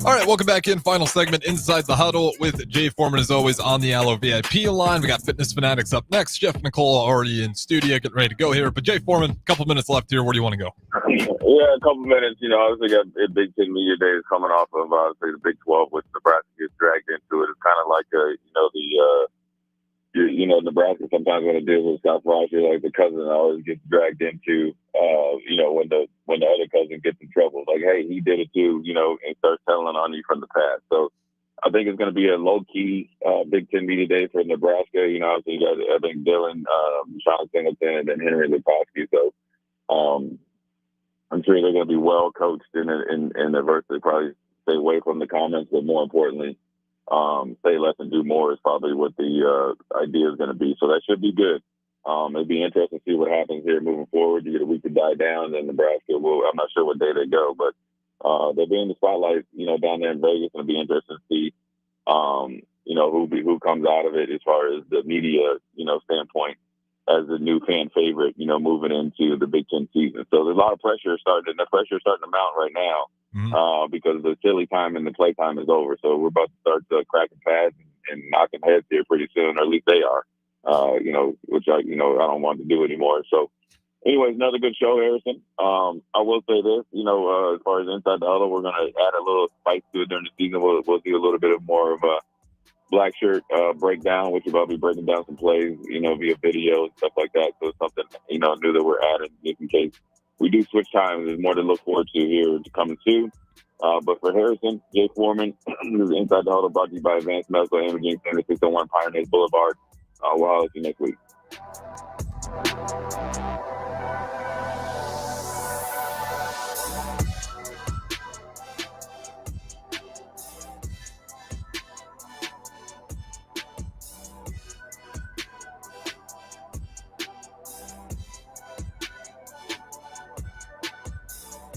All right, welcome back in. Final segment, Inside the Huddle with Jay Foreman, as always, on the Allo VIP line. We got Fitness Fanatics up next. Jeff Nicole already in studio, getting ready to go here. But Jay Foreman, a couple minutes left here. Where do you want to go? Yeah, a couple minutes. You know, obviously got Big Ten Media Days coming off of, say, the Big 12, which Nebraska gets dragged into it. It's kind of like, Nebraska sometimes when it deals with Scott Frost, like the cousin always gets dragged into, when the other cousin gets in trouble. Like, hey, he did it too, and starts telling on you from the past. So I think it's going to be a low-key Big Ten Media Day for Nebraska. Obviously you got, I think, Dylan, Sean Singleton, and then Henry Lukoski. So I'm sure they're going to be well coached in the verse. They probably stay away from the comments, but more importantly, say less and do more is probably what the idea is going to be. So that should be good. It'd be interesting to see what happens here moving forward. You get a week to die down, and Nebraska will. I'm not sure what day they go, but they'll be in the spotlight, down there in Vegas, and it'll be interesting to see, who comes out of it as far as the media, standpoint as the new fan favorite, moving into the Big Ten season. So there's a lot of pressure starting. The pressure is starting to mount right now because the silly time and the play time is over. So we're about to start cracking pads and knocking heads here pretty soon, or at least they are. Which I don't want to do anymore. So, anyways, another good show, Harrison. I will say this, as far as Inside the Huddle, we're going to add a little spice to it during the season. We'll see a little bit more of a black shirt breakdown, which will be breaking down some plays, via video and stuff like that. So it's something, new that we're adding just in case we do switch times. There's more to look forward to here to coming soon. But for Harrison, Jay Foreman, this is Inside the Huddle brought to you by Advanced Medical Imaging, 601 Pioneers Boulevard. We'll see you next week.